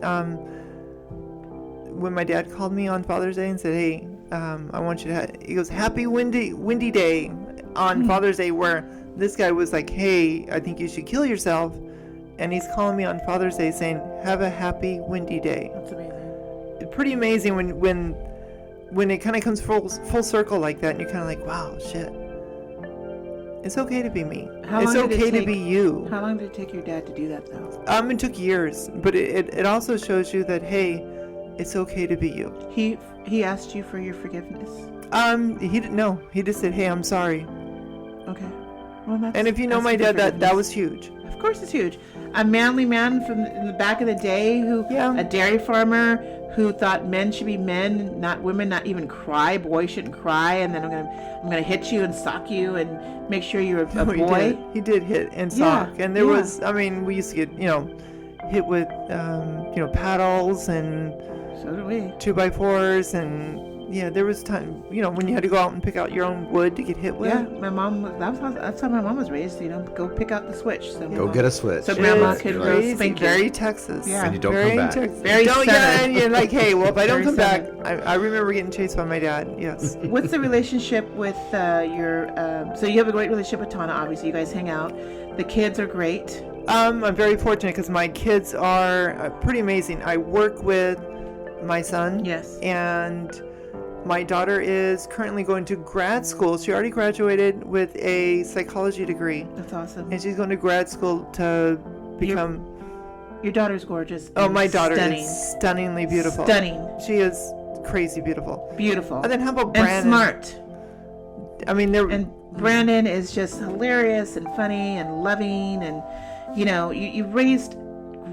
when my dad called me on Father's Day and said, "Hey, I want you to," he goes, "Happy Windy Day" on Father's Day, where this guy was like, "Hey, I think you should kill yourself," and he's calling me on Father's Day saying, "Have a happy windy day." That's amazing. It's pretty amazing when it kind of comes full circle like that, and you're kind of like, "Wow, shit. It's okay to be me. It's okay to be you." How long did it take your dad to do that, though? It took years, but it also shows you that, hey, it's okay to be you. He asked you for your forgiveness? He didn't know. He just said, "Hey, I'm sorry." Okay. Well, and if you know my dad, that was huge. Of course it's huge. A manly man from in the back of the day a dairy farmer who thought men should be men, not women, not even cry. Boys shouldn't cry, and then I'm gonna hit you and sock you and make sure you're a boy. He did hit and sock, and there was. We used to get hit with paddles and so did we. 2x4s and. Yeah, there was time, when you had to go out and pick out your own wood to get hit with. Yeah, my mom. That's how my mom was raised. Go pick out the switch. So go get a switch. So grandma could go spank you. Very Texas. Yeah, and you don't come back. Texas. Very don't. Yeah, and you're like, hey, well, if I don't come back, Southern. I remember getting chased by my dad. Yes. What's the relationship with your? So you have a great relationship with Tana. Obviously, you guys hang out. The kids are great. I'm very fortunate because my kids are pretty amazing. I work with my son. Yes. And my daughter is currently going to grad school. She already graduated with a psychology degree. That's awesome. And she's going to grad school to become... Your daughter's gorgeous. Oh, my daughter stunning. is stunningly beautiful. Stunning. She is crazy beautiful. Beautiful. And then how about Brandon? And smart. And Brandon is just hilarious and funny and loving, and you raised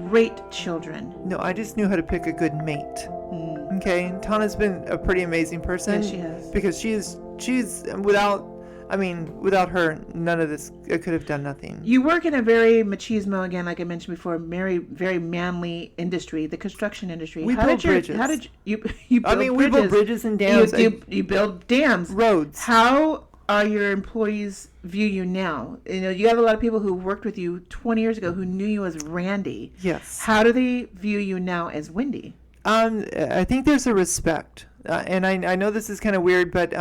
great children. No, I just knew how to pick a good mate. Okay, Tana's been a pretty amazing person. Yes, she has. Because she's without her, none of this, I could have done nothing. You work in a very machismo, again, like I mentioned before, very, very manly industry, the construction industry. We build bridges. How did you build bridges? We build bridges and dams. You build dams. Roads. How are your employees view you now? You have a lot of people who worked with you 20 years ago who knew you as Randy. Yes. How do they view you now as Wendy? I think there's a respect. And I know this is kind of weird, but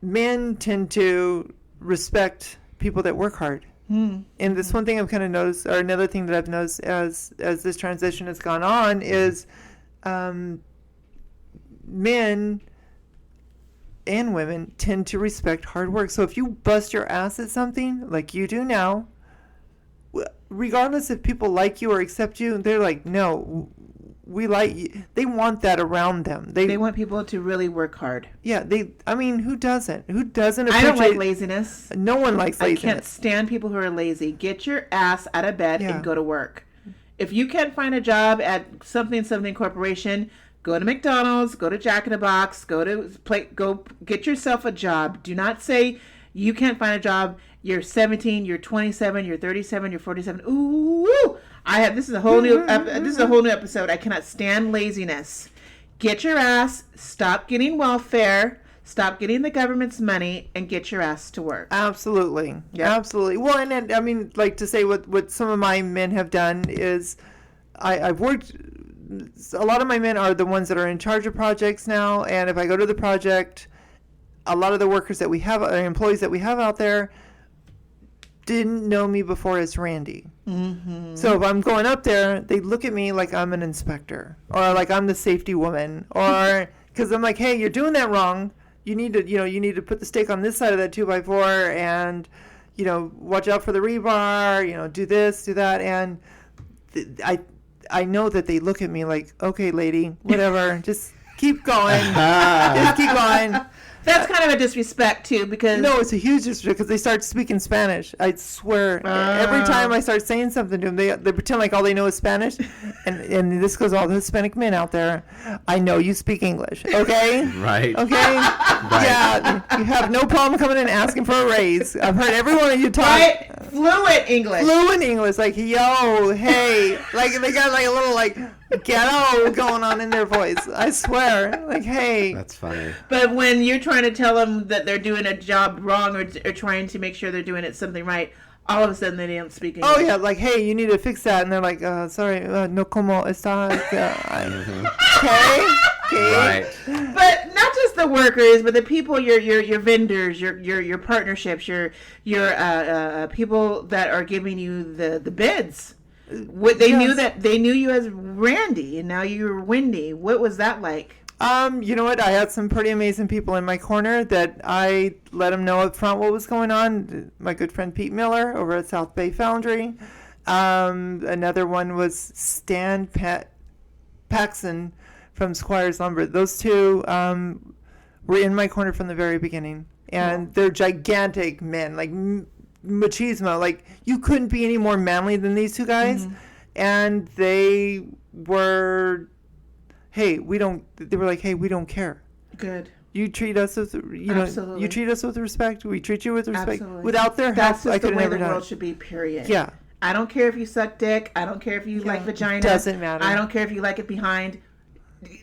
men tend to respect people that work hard. And this one thing I've kind of noticed, or another thing that I've noticed as this transition has gone on, is men and women tend to respect hard work. So if you bust your ass at something like you do now, regardless if people like you or accept you, they're like, no, we like you. They want that around them. They want people to really work hard. Yeah, who doesn't? Who doesn't appreciate... I don't like laziness. No one likes laziness. I can't stand people who are lazy. Get your ass out of bed and go to work. If you can't find a job at something corporation, go to McDonald's, go to Jack in the Box, go get yourself a job. Do not say you can't find a job. You're 17, you're 27, you're 37, you're 47. Ooh! This is a whole new episode. I cannot stand laziness. Get your ass, stop getting welfare, stop getting the government's money, and get your ass to work. Absolutely. Yeah. Absolutely. Well, and like to say what some of my men have done is I've worked, a lot of my men are the ones that are in charge of projects now, and if I go to the project, a lot of the workers that we have, employees that we have out there, didn't know me before as Randy. Mm-hmm. So if I'm going up there, they look at me like I'm an inspector or like I'm the safety woman, or because I'm like, hey, you're doing that wrong. You need to put the stake on this side of that 2x4 and, watch out for the rebar, do this, do that. And I know that they look at me like, okay, lady, whatever, just keep going. Just keep going. That's kind of a disrespect too, because No, it's a huge disrespect because they start speaking Spanish. I swear, every time I start saying something to them, they pretend like all they know is Spanish, and this goes all the Hispanic men out there. I know you speak English, okay? Right. Okay. Right. Yeah, you have no problem coming in and asking for a raise. I've heard every one of you talk. right, fluent English. Fluent English, like yo, hey, like they got like a little like ghetto going on in their voice. I swear, like hey. That's funny. But when you're trying to tell them that they're doing a job wrong or trying to make sure they're doing it something right, all of a sudden they don't speak English. Oh yeah, like hey, you need to fix that, and they're like, sorry, no como está. Okay. Right. But not just the workers, but the people, your vendors, your partnerships, your people that are giving you the bids. What they knew you as Randy, and now you're Wendy. What was that like? You know what? I had some pretty amazing people in my corner that I let them know up front what was going on. My good friend Pete Miller over at South Bay Foundry. Another one was Stan Paxson from Squires Lumber. Those two were in my corner from the very beginning. And they're gigantic men, like machismo. Like, you couldn't be any more manly than these two guys. Mm-hmm. And they were... Hey, they were like, hey, we don't care. Good. You treat us with, Absolutely. you treat us with respect. We treat you with respect. Absolutely. Without their help, I could never the done world it. should be, period. Yeah. I don't care if you suck dick. I don't care if you like vagina. Doesn't matter. I don't care if you like it behind.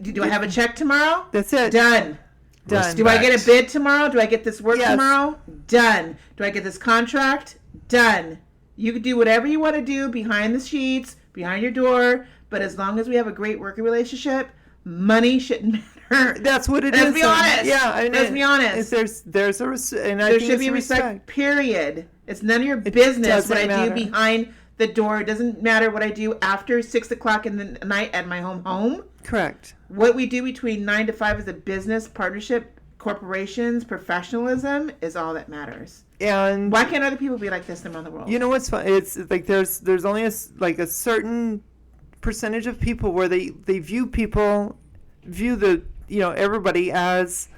Do I have a check tomorrow? That's it. Done. Done. Do I get a bid tomorrow? Do I get this work Yes. tomorrow? Done. Do I get this contract? Done. You can do whatever you want to do behind the sheets, behind your door, but as long as we have a great working relationship, money shouldn't matter. That's what it is. Let's be honest. Yeah, I mean, Let's be honest. There's a and I There think should be it's respect. Period. It's none of your business what I matter. do behind the door. It doesn't matter what I do after 6 o'clock in the night at my home. Correct. What we do between 9 to 5 is a business partnership. Corporations, professionalism is all that matters. And why can't other people be like this around the world? You know what's fun? It's like there's only a certain percentage of people where they view everybody as,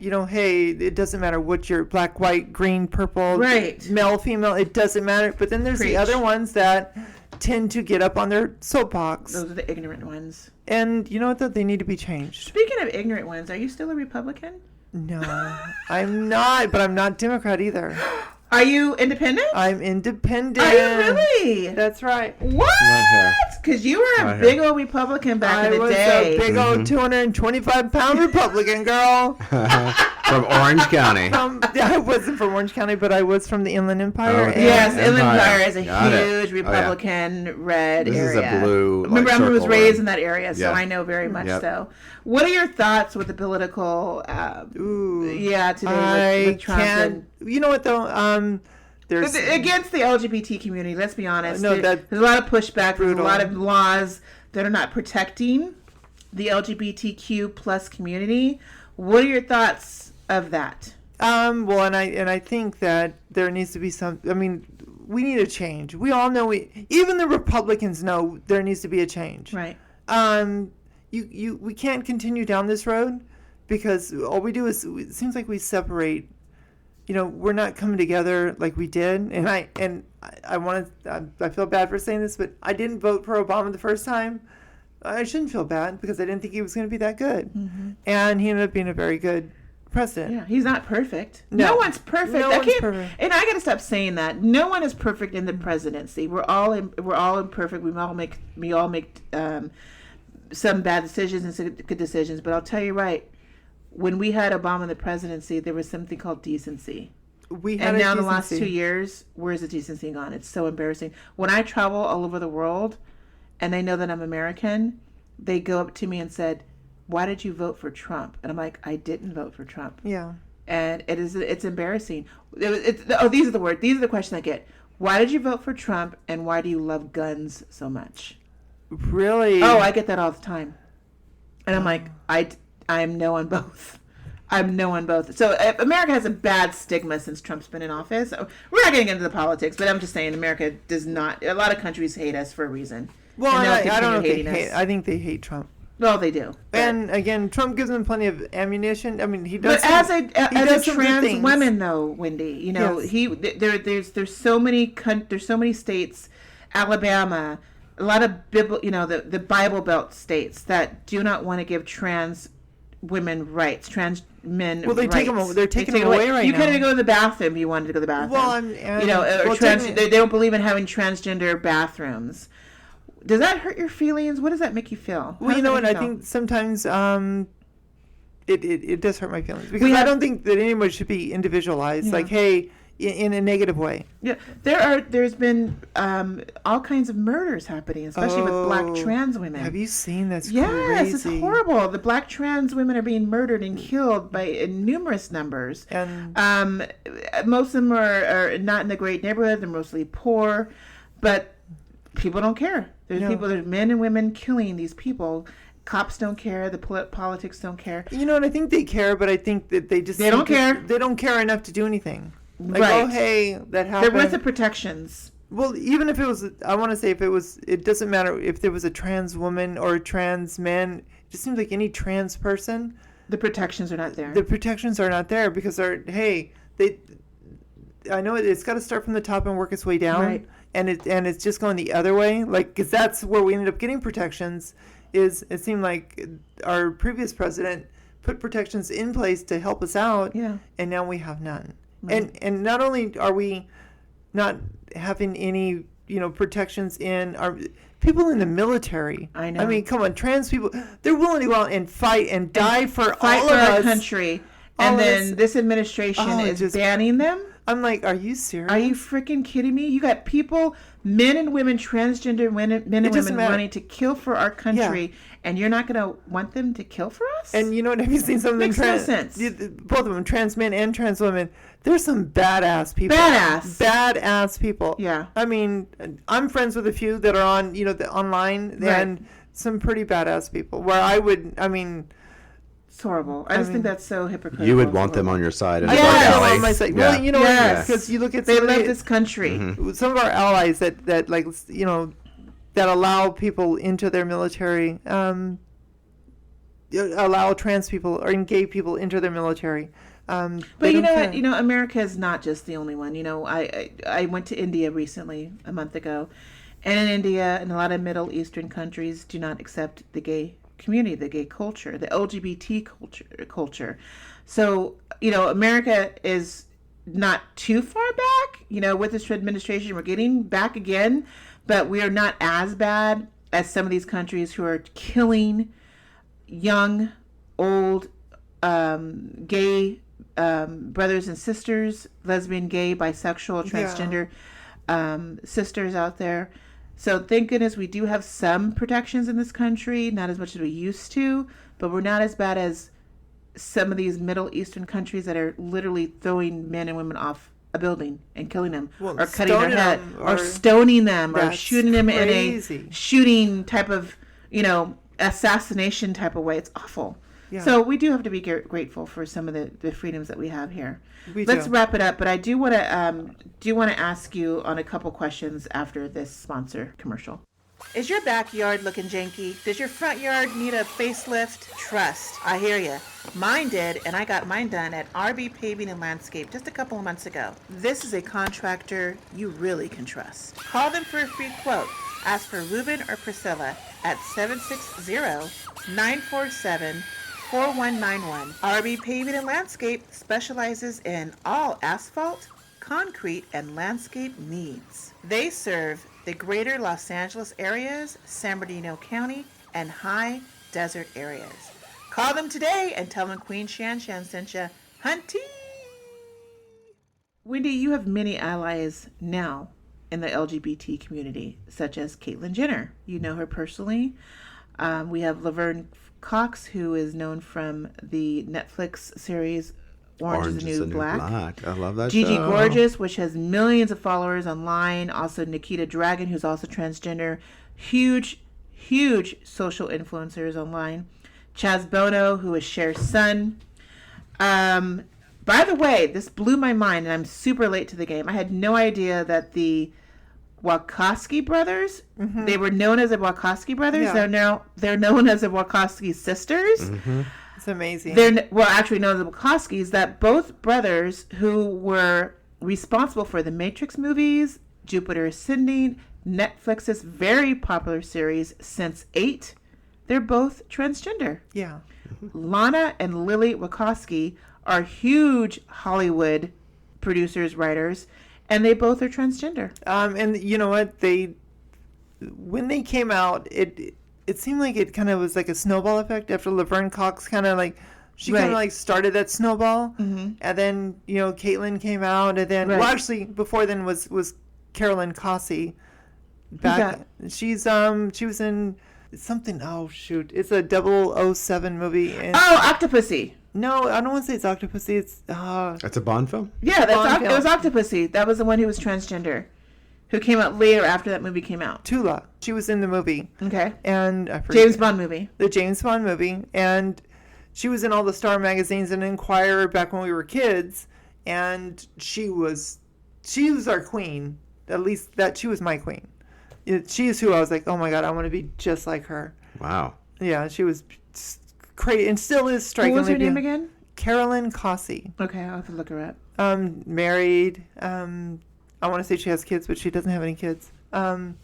hey, it doesn't matter what you're, black, white, green, purple, right, male, female, it doesn't matter. But then there's the other ones that tend to get up on their soapbox. Those are the ignorant ones. And you know what, though? They need to be changed. Speaking of ignorant ones, are you still a Republican? No, I'm not, but I'm not Democrat either. Are you independent? I'm independent. Are you really? That's right. What? Because you were a big old Republican back in the day. I was a big old 225-pound Republican, girl. From Orange County. I wasn't from Orange County, but I was from the Inland Empire. Yes, Inland Empire is a Got huge Republican red area. This is a blue. Remember, I was raised in that area, so I know very much so. What are your thoughts with the political? Today with Trump. You know what though? There's against the LGBT community. Let's be honest. No, there's a lot of pushback. There's a lot of laws that are not protecting the LGBTQ plus community. What are your thoughts of that? Well, and I think that there needs to be some. I mean, we need a change. We all know. Even the Republicans know there needs to be a change. Right. We can't continue down this road because all we do is it seems like we separate. We're not coming together like we did, and I feel bad for saying this, but I didn't vote for Obama the first time. I shouldn't feel bad because I didn't think he was going to be that good, and he ended up being a very good president. Yeah, he's not perfect. No one's perfect. No one's perfect. And I got to stop saying that. No one is perfect in the presidency. We're all imperfect. We all make some bad decisions and some good decisions. But I'll tell you right. When we had Obama in the presidency, there was something called decency. And now in the last 2 years, where's the decency gone? It's so embarrassing. When I travel all over the world and they know that I'm American, they go up to me and said, why did you vote for Trump? And I'm like, I didn't vote for Trump. Yeah. And it's embarrassing. These are the words. These are the questions I get. Why did you vote for Trump and why do you love guns so much? Really? Oh, I get that all the time. And I'm like, I'm no on both. I'm no on both. So America has a bad stigma since Trump's been in office. We're not getting into the politics, but I'm just saying America does not. A lot of countries hate us for a reason. Well, and they'll I don't know continue if they hating hate. us. I think they hate Trump. Well, they do. And again, Trump gives them plenty of ammunition. I mean, he does. But as a some good trans things. woman, though, Wendy, you know, Yes. there's so many states, Alabama, a lot of the Bible Belt states that do not want to give trans women rights, trans men. Well, they rights. take them. They're taking them away right you now. couldn't even go to the bathroom if you wanted to go to the bathroom. Well, they don't believe in having transgender bathrooms. Does that hurt your feelings? What does that make you feel? Well, you know what? I think sometimes it does hurt my feelings because I don't think that anyone should be individualized. Yeah. Like, hey, in a negative way. Yeah, there's been all kinds of murders happening, especially with black trans women. Have you seen this? Yes, crazy. it's horrible. The black trans women are being murdered and killed in numerous numbers. And most of them are not in the great neighborhood. They're mostly poor, but people don't care. There's men and women killing these people. Cops don't care. The politics don't care. You know, and I think they care, but I think that they don't care. They don't care enough to do anything. Like, right. oh, hey, that happened. They're with the protections. Well, even if it was, I want to say it doesn't matter if there was a trans woman or a trans man. It just seems like any trans person. The protections are not there. The protections are not there because I know it's got to start from the top and work its way down. Right. And it's just going the other way. Like, because that's where we ended up getting protections. Is it seemed like our previous president put protections in place to help us out. Yeah. And now we have none. Right. And not only are we not having any, protections in our people in the military. I know. I mean, come on, trans people, they're willing to go out and fight and die for fight all for of our us. country. All And of then us. this administration is just- banning them? I'm like, are you serious? Are you freaking kidding me? You got people, men and women, transgender men and doesn't women matter. wanting to kill for our country, and you're not going to want them to kill for us? And you know what? Have you seen some of them? Makes no sense. Both of them, trans men and trans women. There's some badass people. Badass people. Yeah. I mean, I'm friends with a few that are on, online, Right. and some pretty badass people. Where It's horrible. I just think that's so hypocritical. You would want them on your side. In I the want dark them alley. on my side. Yeah. Well, you know Yes. what? Because you look at They some of love the- this country. some of our allies that like, that allow people into their military, allow trans people or gay people into their military. But they you don't know care. what? America is not just the only one. I went to India recently, a month ago, and in India and a lot of Middle Eastern countries do not accept the gay community, the gay culture, the LGBT culture. So, America is not too far back, with this administration. We're getting back again, but we are not as bad as some of these countries who are killing young, old, gay brothers and sisters, lesbian, gay, bisexual, transgender sisters out there. So thank goodness we do have some protections in this country, not as much as we used to, but we're not as bad as some of these Middle Eastern countries that are literally throwing men and women off a building and killing them, or cutting their head, or stoning them, or shooting them crazy. in a shooting type of, assassination type of way. It's awful. Yeah. So we do have to be grateful for some of the freedoms that we have here. Let's do. wrap it up, but I do want to ask you on a couple questions after this sponsor commercial. Is your backyard looking janky? Does your front yard need a facelift? Trust, I hear you. Mine did, and I got mine done at RB Paving and Landscape just a couple of months ago. This is a contractor you really can trust. Call them for a free quote. Ask for Ruben or Priscilla at 760-947-4191. RB Paving and Landscape specializes in all asphalt, concrete, and landscape needs. They serve the greater Los Angeles areas, San Bernardino County, and high desert areas. Call them today and tell them Queen ShanShan sent you. Hunty! Wendy, you have many allies now in the LGBT community, such as Caitlyn Jenner. You know her personally. We have Laverne Cox, who is known from the Netflix series Orange is the New Black. I love that Gigi show. Gorgeous, which has millions of followers online. Also Nikita Dragon, who's also transgender. Huge social influencers online. Chaz Bono, who is Cher's son. By the way, this blew my mind, and I'm super late to the game. I had no idea that the Wachowski brothers. They were known as the Wachowski brothers. Yeah. They're known as the Wachowski sisters. It's amazing. They're actually known as the Wachowskis. That both brothers who were responsible for the Matrix movies, Jupiter Ascending, Netflix's very popular series Sense8. They're both transgender. Yeah. Lana and Lily Wachowski are huge Hollywood producers, writers, and they both are transgender. And you know what? When they came out, it seemed like it kind of was like a snowball effect after Laverne Cox kind of like, she kind of like started that snowball. And then, you know, Caitlyn came out, and then, well, actually, before then was Carolyn Cossey. Back, she was in something, oh shoot, it's a 007 movie. Octopussy. No, I don't want to say it's Octopussy. It's That's a Bond film? Yeah, it was Octopussy. That was the one who was transgender, who came out later after that movie came out. Tula. She was in the movie. Okay. And I forget, James Bond movie. The James Bond movie. And she was in all the Star magazines and Inquirer back when we were kids. And she was our queen. At least she was my queen. She is who I was like, oh my God, I want to be just like her. Wow. Yeah, she was crazy and still is strikingly. What was her name again? Carolyn Cossey. Okay, I'll have to look her up. Married. I want to say she has kids, but she doesn't have any kids. But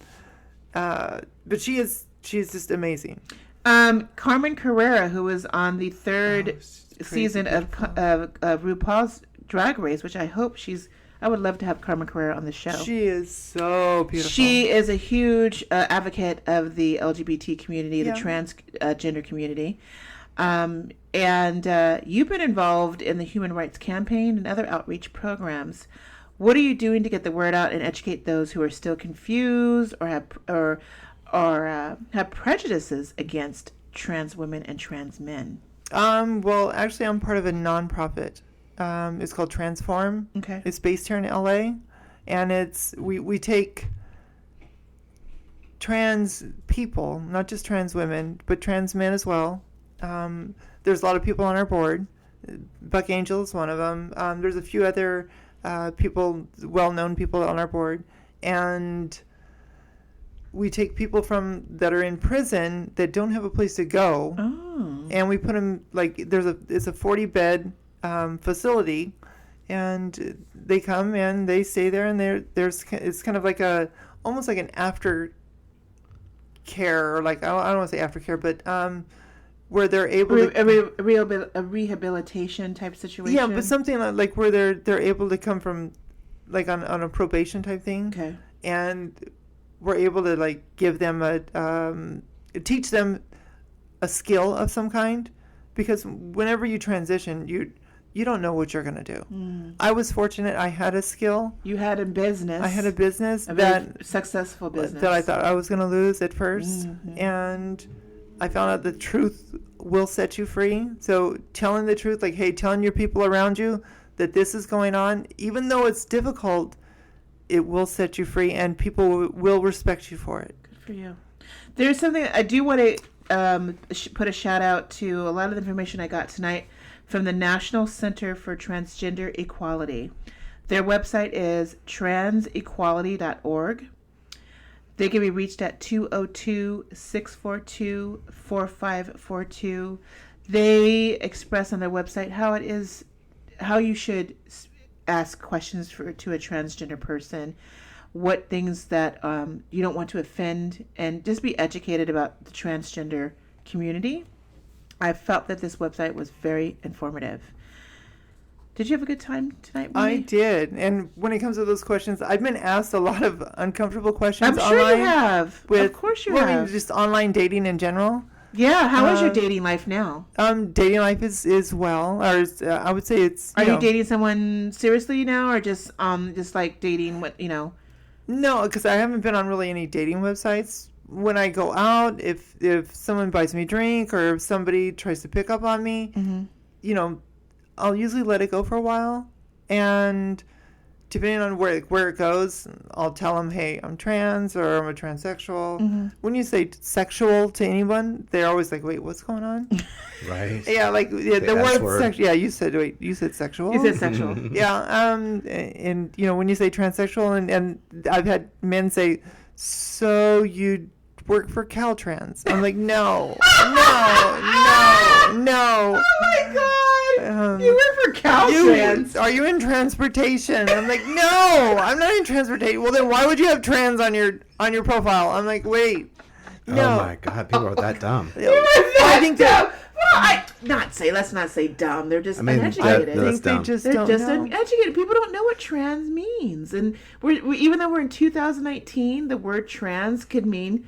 she's just amazing. Carmen Carrera, who was on the third season of RuPaul's Drag Race, which I would love to have Carmen Carrera on the show. She is so beautiful. She is a huge advocate of the LGBT community, the transgender community. And you've been involved in the Human Rights Campaign and other outreach programs. What are you doing to get the word out and educate those who are still confused or have prejudices against trans women and trans men? Well, actually, I'm part of a nonprofit. It's called Transform. Okay. It's based here in LA, and we take trans people, not just trans women, but trans men as well. There's a lot of people on our board. Buck Angel is one of them. There's a few other people, well-known people on our board, and we take people that are in prison that don't have a place to go, and we put them like it's a 40-bed facility, and they come and they stay there, and it's kind of like almost like an after care, or like I don't want to say aftercare, but where they're able to a rehabilitation type situation. Yeah, but something like where they're able to come from, like on a probation type thing. Okay. And we're able to like give them teach them a skill of some kind, because whenever you transition, you don't know what you're going to do. I was fortunate. I had a skill. You had a business. I had a business. A very successful business. That I thought I was going to lose at first. And I found out the truth will set you free. So telling the truth, like, hey, telling your people around you that this is going on, even though it's difficult, it will set you free, and people will respect you for it. Good for you. There's something I do want to put a shout out to. A lot of the information I got tonight from the National Center for Transgender Equality. Their website is transequality.org. They can be reached at 202-642-4542. They express on their website how you should ask questions to a transgender person, what things that you don't want to offend, and just be educated about the transgender community. I felt that this website was very informative. Did you have a good time tonight, Wendy? I did. And when it comes to those questions, I've been asked a lot of uncomfortable questions I'm sure online. You have. Of course you have. I mean, just online dating in general. Yeah. How is your dating life now? Dating life is well. Or I would say it's. Are you dating someone seriously now, or just like dating what you know? No, because I haven't been on really any dating websites. When I go out, if someone buys me a drink or if somebody tries to pick up on me, I'll usually let it go for a while. And depending on where it goes, I'll tell them, hey, I'm trans or I'm a transsexual. Mm-hmm. When you say sexual to anyone, they're always like, wait, what's going on? Right. Yeah, like the word sexual. Yeah, you said sexual. You said sexual. Yeah, and when you say transsexual, and I've had men say, so you work for Caltrans? I'm like, no. Oh my God! You work for Caltrans. Are you in transportation? I'm like, no, I'm not in transportation. Well, then why would you have trans on your profile? I'm like, wait, no. Oh my God, people are that dumb. I think dumb. Let's not say dumb. They're just uneducated. I think they just don't know. Uneducated. People don't know what trans means, and even though we're in 2019, the word trans could mean,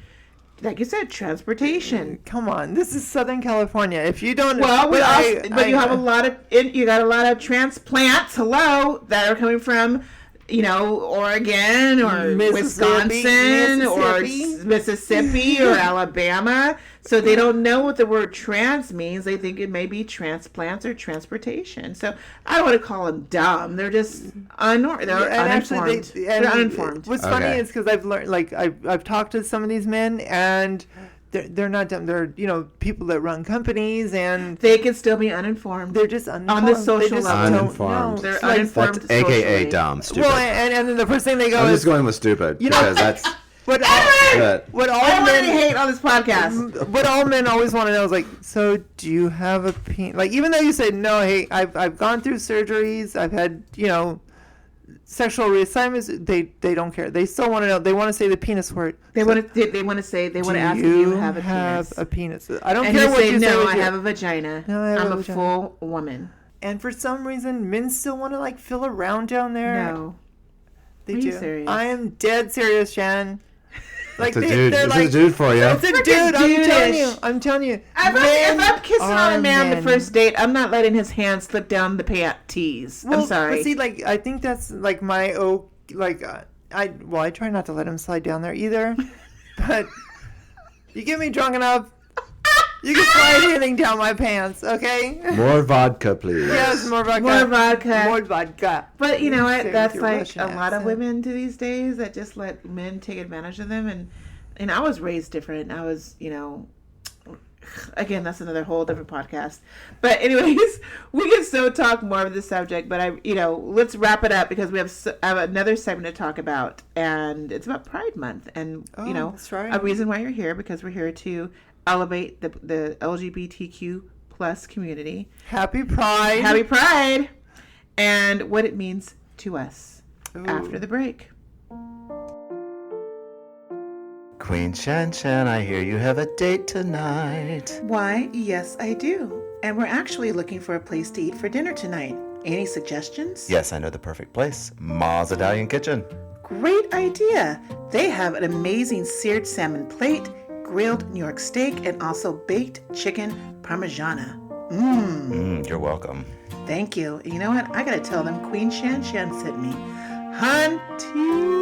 like you said, transportation. Come on, this is Southern California. If you don't, you have a lot of transplants. Hello, that are coming from, Oregon or Wisconsin or Mississippi or Alabama. So they don't know what the word trans means. They think it may be transplants or transportation. So I don't want to call them dumb. They're just uninformed. They're uninformed. What's funny is because I've learned, like I've talked to some of these men, and they're not dumb. They're people that run companies, and they can still be uninformed. They're just uninformed. On the social level. Uninformed. They're uninformed. That's AKA dumb, stupid. Well, and then the first thing they go I'm is, just going with stupid because that's. What all men hate on this podcast. What all men always want to know is like, so do you have a penis? Like, even though you say no, hey, I've gone through surgeries, I've had sexual reassignments, they don't care. They still want to know. They want to say the penis word. They want to ask if you have a penis. I don't care what you say. No, I have a vagina. No, I'm a full woman. And for some reason, men still want to like feel around down there. No, they Are do. you serious? I am dead serious, Shan. Like it's a dude. It's a dude for you. It's a dude. I'm telling you. If I'm kissing on a man the first date, I'm not letting his hand slip down the panties. Well, I'm sorry. But see, like, I think that's like my I try not to let him slide down there either. But you get me drunk enough, you can slide anything down my pants, okay? More vodka, please. Yes, more vodka. More vodka. But you know what? That's like a lot of women to these days that just let men take advantage of them. And I was raised different. I was, again, that's another whole different podcast. But anyways, we can still talk more of this subject. But let's wrap it up because we have another segment to talk about, and it's about Pride Month. And that's right. A reason why you're here, because we're here to elevate the LGBTQ plus community. Happy Pride, and what it means to us. Ooh. After the break. Queen ShanShan, I hear you have a date tonight. Why, yes, I do. And we're actually looking for a place to eat for dinner tonight. Any suggestions? Yes, I know the perfect place. Ma's Italian Kitchen. Great idea. They have an amazing seared salmon plate, grilled New York steak, and also baked chicken parmigiana. You're welcome. Thank you. You know what? I gotta tell them Queen ShanShan sent me. Hunty.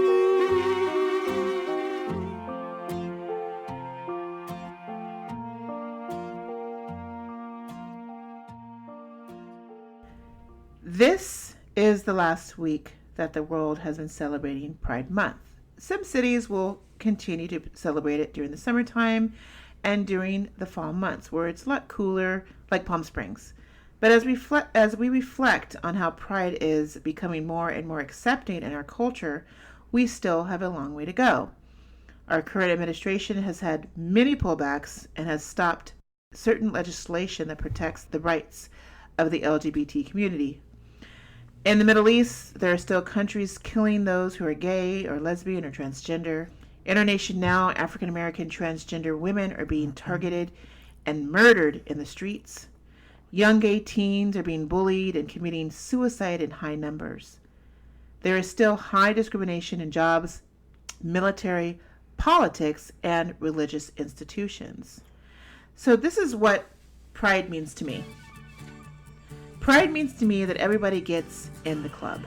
This is the last week that the world has been celebrating Pride Month. Some cities will continue to celebrate it during the summertime and during the fall months where it's a lot cooler, like Palm Springs. But as we reflect on how Pride is becoming more and more accepting in our culture, we still have a long way to go. Our current administration has had many pullbacks and has stopped certain legislation that protects the rights of the LGBT community. In the Middle East, there are still countries killing those who are gay or lesbian or transgender. In our nation now, African American transgender women are being targeted and murdered in the streets. Young gay teens are being bullied and committing suicide in high numbers. There is still high discrimination in jobs, military, politics, and religious institutions. So this is what Pride means to me. Pride means to me that everybody gets in the club.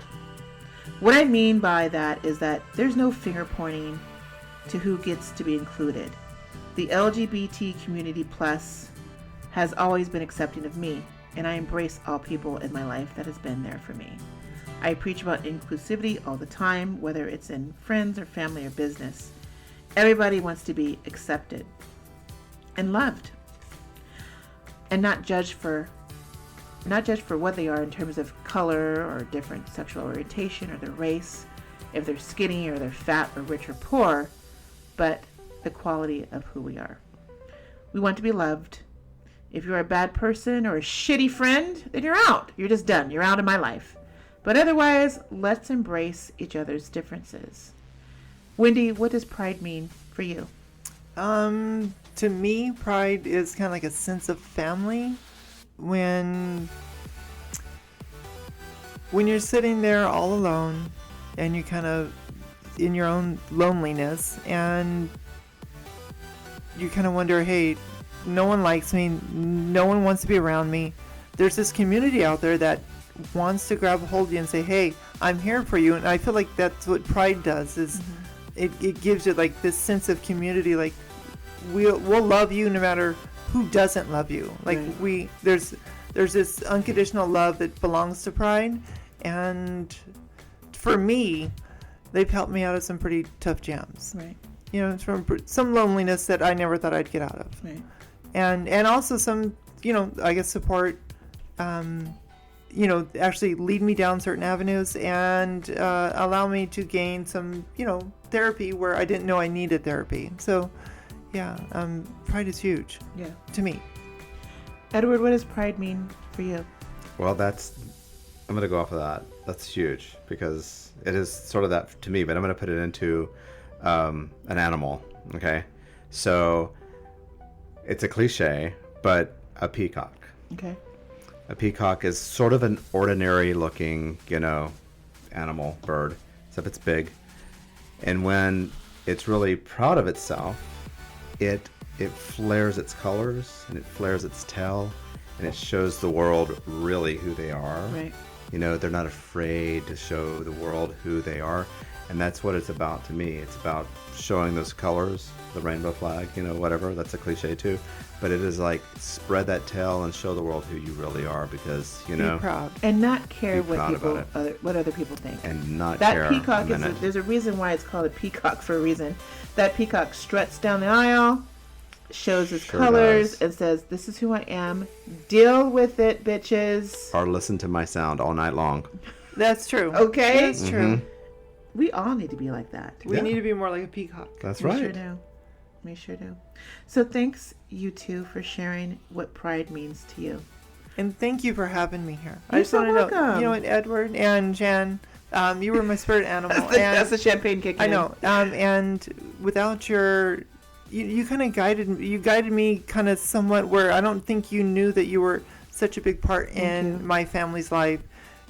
What I mean by that is that there's no finger pointing to who gets to be included. The LGBT community plus has always been accepting of me, and I embrace all people in my life that has been there for me. I preach about inclusivity all the time, whether it's in friends or family or business. Everybody wants to be accepted and loved, and not judged for what they are in terms of color or different sexual orientation or their race, if they're skinny or they're fat or rich or poor, but the quality of who we are. We want to be loved. If you're a bad person or a shitty friend, then you're out. You're just done. You're out of my life. But otherwise, let's embrace each other's differences. Wendy, what does pride mean for you? To me, pride is kind of like a sense of family. When you're sitting there all alone and you're kind of in your own loneliness and you kind of wonder, hey, no one likes me, no one wants to be around me. There's this community out there that wants to grab a hold of you and say, hey, I'm here for you. And I feel like that's what pride does, is it gives you like this sense of community, like we'll love you no matter who doesn't love you. Like there's this unconditional love that belongs to pride. And for me, they've helped me out of some pretty tough jams. Right. You know, from some loneliness that I never thought I'd get out of. Right. And also some, I guess support, actually lead me down certain avenues and allow me to gain some, therapy where I didn't know I needed therapy. So, yeah, pride is huge. Yeah. To me. Edward, what does pride mean for you? Well, I'm going to go off of that. That's huge because it is sort of that to me, but I'm going to put it into an animal. Okay. So it's a cliche, but a peacock. Okay. A peacock is sort of an ordinary looking, animal, bird, except it's big. And when it's really proud of itself, it flares its colors and it flares its tail and it shows the world really who they are. Right. They're not afraid to show the world who they are. And that's what it's about to me. It's about showing those colors, the rainbow flag, whatever. That's a cliche too. But it is like spread that tail and show the world who you really are because, Be proud. And not care Be proud what other people think. And not that care. That peacock there's a reason why it's called a peacock for a reason. That peacock struts down the aisle, shows its colors, and says, "This is who I am. Deal with it, bitches." Or listen to my sound all night long. That's true. Okay? That's true. We all need to be like that. We need to be more like a peacock. That's right. We sure do. We sure do. So thanks, you two, for sharing what pride means to you. And thank you for having me here. You're so welcome. You know what, Edward and Jan, you were my spirit animal. That's the champagne kick. I know. And without your... You kind of guided me kind of somewhat where I don't think you knew that you were such a big part in my family's life.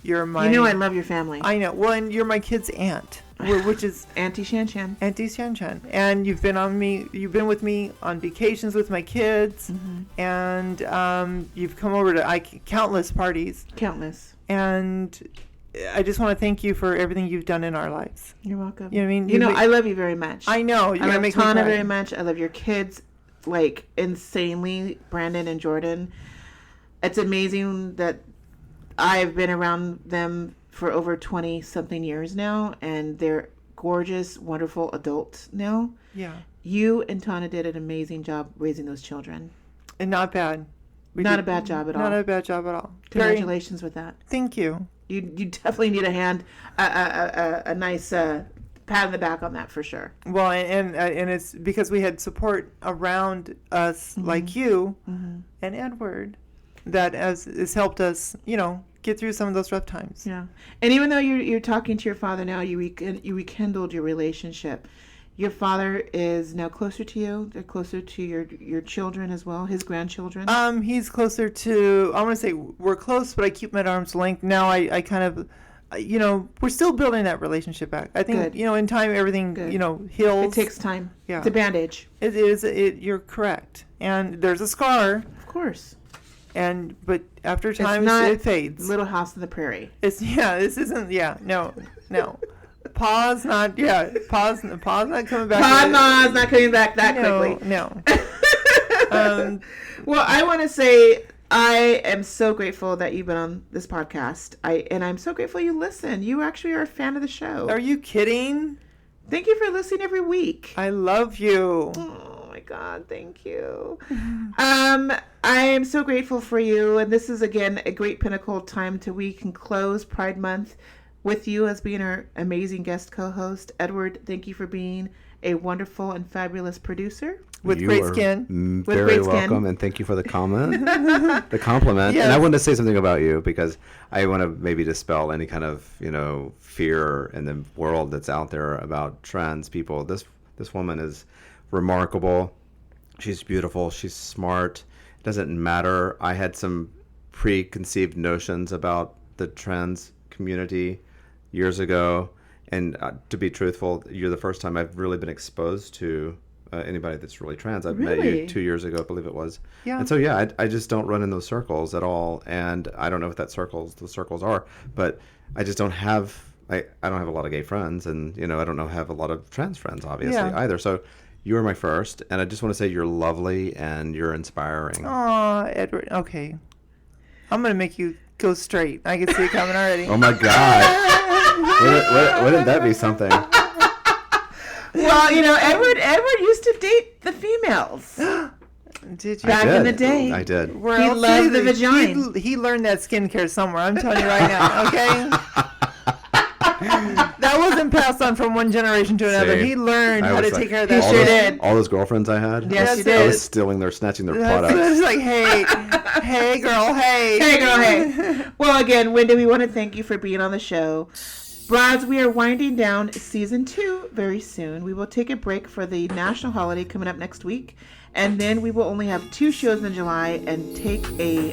You're my... I love your family. I know. Well, and you're my kid's aunt, which is... Auntie ShanShan. Auntie ShanShan. And you've been with me on vacations with my kids. Mm-hmm. And you've come over to countless parties. Countless. And I just want to thank you for everything you've done in our lives. You're welcome. You know what I mean? I love you very much. I know. I love Tana very much. I love your kids, like, insanely, Brandon and Jordan. It's amazing that I've been around them for over 20-something years now, and they're gorgeous, wonderful adults now. Yeah. You and Tana did an amazing job raising those children. And not bad. Not a bad job at all. Not a bad job at all. Congratulations with that. Thank you. You definitely need a nice pat on the back on that for sure. Well, and it's because we had support around us like you and Edward that has helped us, get through some of those rough times. Yeah. And even though you're talking to your father now, you rekindled your relationship. Your father is now closer to you. They're closer to your children as well, his grandchildren. He's closer to, I want to say we're close, but I keep him at arm's length. Now I kind of, we're still building that relationship back. I think, in time everything, heals. It takes time. Yeah. It's a bandage. It is. You're correct. And there's a scar. Of course. But after time, it fades. Little House on the Prairie. This isn't, no. Pause not coming back. Pause not coming back that quickly. No. Well, I want to say I am so grateful that you've been on this podcast. I'm so grateful you listen. You actually are a fan of the show. Are you kidding? Thank you for listening every week. I love you. Oh my God, thank you. I am so grateful for you, and this is again a great pinnacle time to we can close Pride Month with you as being our amazing guest co-host. Edward, thank you for being a wonderful and fabulous producer. With You great are skin. With Very great skin. welcome, and thank you for the comment, the compliment. Yes. And I wanted to say something about you because I want to maybe dispel any kind of fear in the world that's out there about trans people. This woman is remarkable. She's beautiful. She's smart. It doesn't matter. I had some preconceived notions about the trans community years ago, and to be truthful, you're the first time I've really been exposed to anybody that's really trans. I've met Really? you 2 years ago, I believe it was. Yeah. And so I just don't run in those circles at all, and I don't know what those circles are, but I just don't have. I don't have a lot of gay friends, and I don't have a lot of trans friends, obviously, either. So you were my first, and I just want to say you're lovely and you're inspiring. Aw, Edward. Okay. I'm going to make you go straight. I can see it coming already. Oh my God! Wouldn't that be something? Well, Edward used to date the females. Did you? Back in the day. I did. Where He else loved did the vagina. He learned that skincare somewhere. I'm telling you right now, okay? That wasn't passed on from one generation to another. See, He learned I how to was take like- care of that. He sure shit. did. All those girlfriends I had. Yes, you That's I did. was snatching their That's products. it's like, hey girl, hey. Hey, girl, hey. Well, again, Wendy, we want to thank you for being on the show. Broads, we are winding down season 2 very soon. We will take a break for the national holiday coming up next week. And then we will only have 2 shows in July and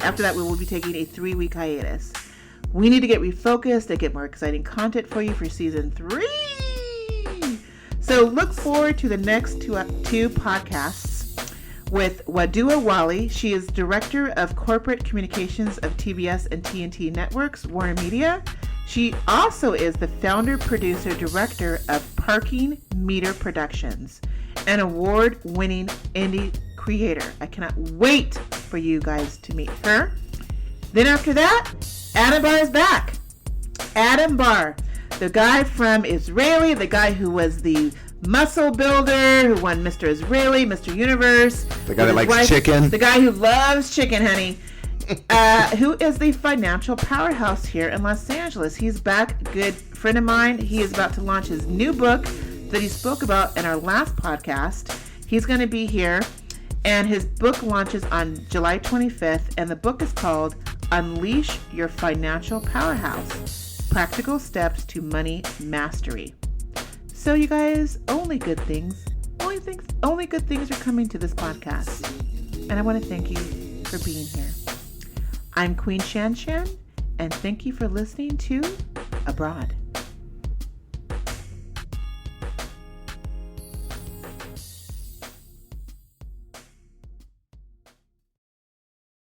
after that, we will be taking a 3-week hiatus. We need to get refocused and get more exciting content for you for season 3. So look forward to the next two podcasts with Wadua Wali. She is Director of Corporate Communications of TBS and TNT Networks, Warner Media. She also is the founder, producer, director of Parking Meter Productions, an award-winning indie creator. I cannot wait for you guys to meet her. Then after that, Adam Barr is back. Adam Barr, the guy from Israeli, the guy who was the muscle builder, who won Mr. Israeli, Mr. Universe. The guy that with his likes chicken. The guy who loves chicken, honey. Who is the financial powerhouse here in Los Angeles. He's back, good friend of mine. He is about to launch his new book that he spoke about in our last podcast. He's going to be here, and his book launches on July 25th, and the book is called Unleash Your Financial Powerhouse: Practical Steps to Money Mastery. So you guys, only good things are coming to this podcast. And I want to thank you for being here. I'm Queen ShanShan, and thank you for listening to Abroad.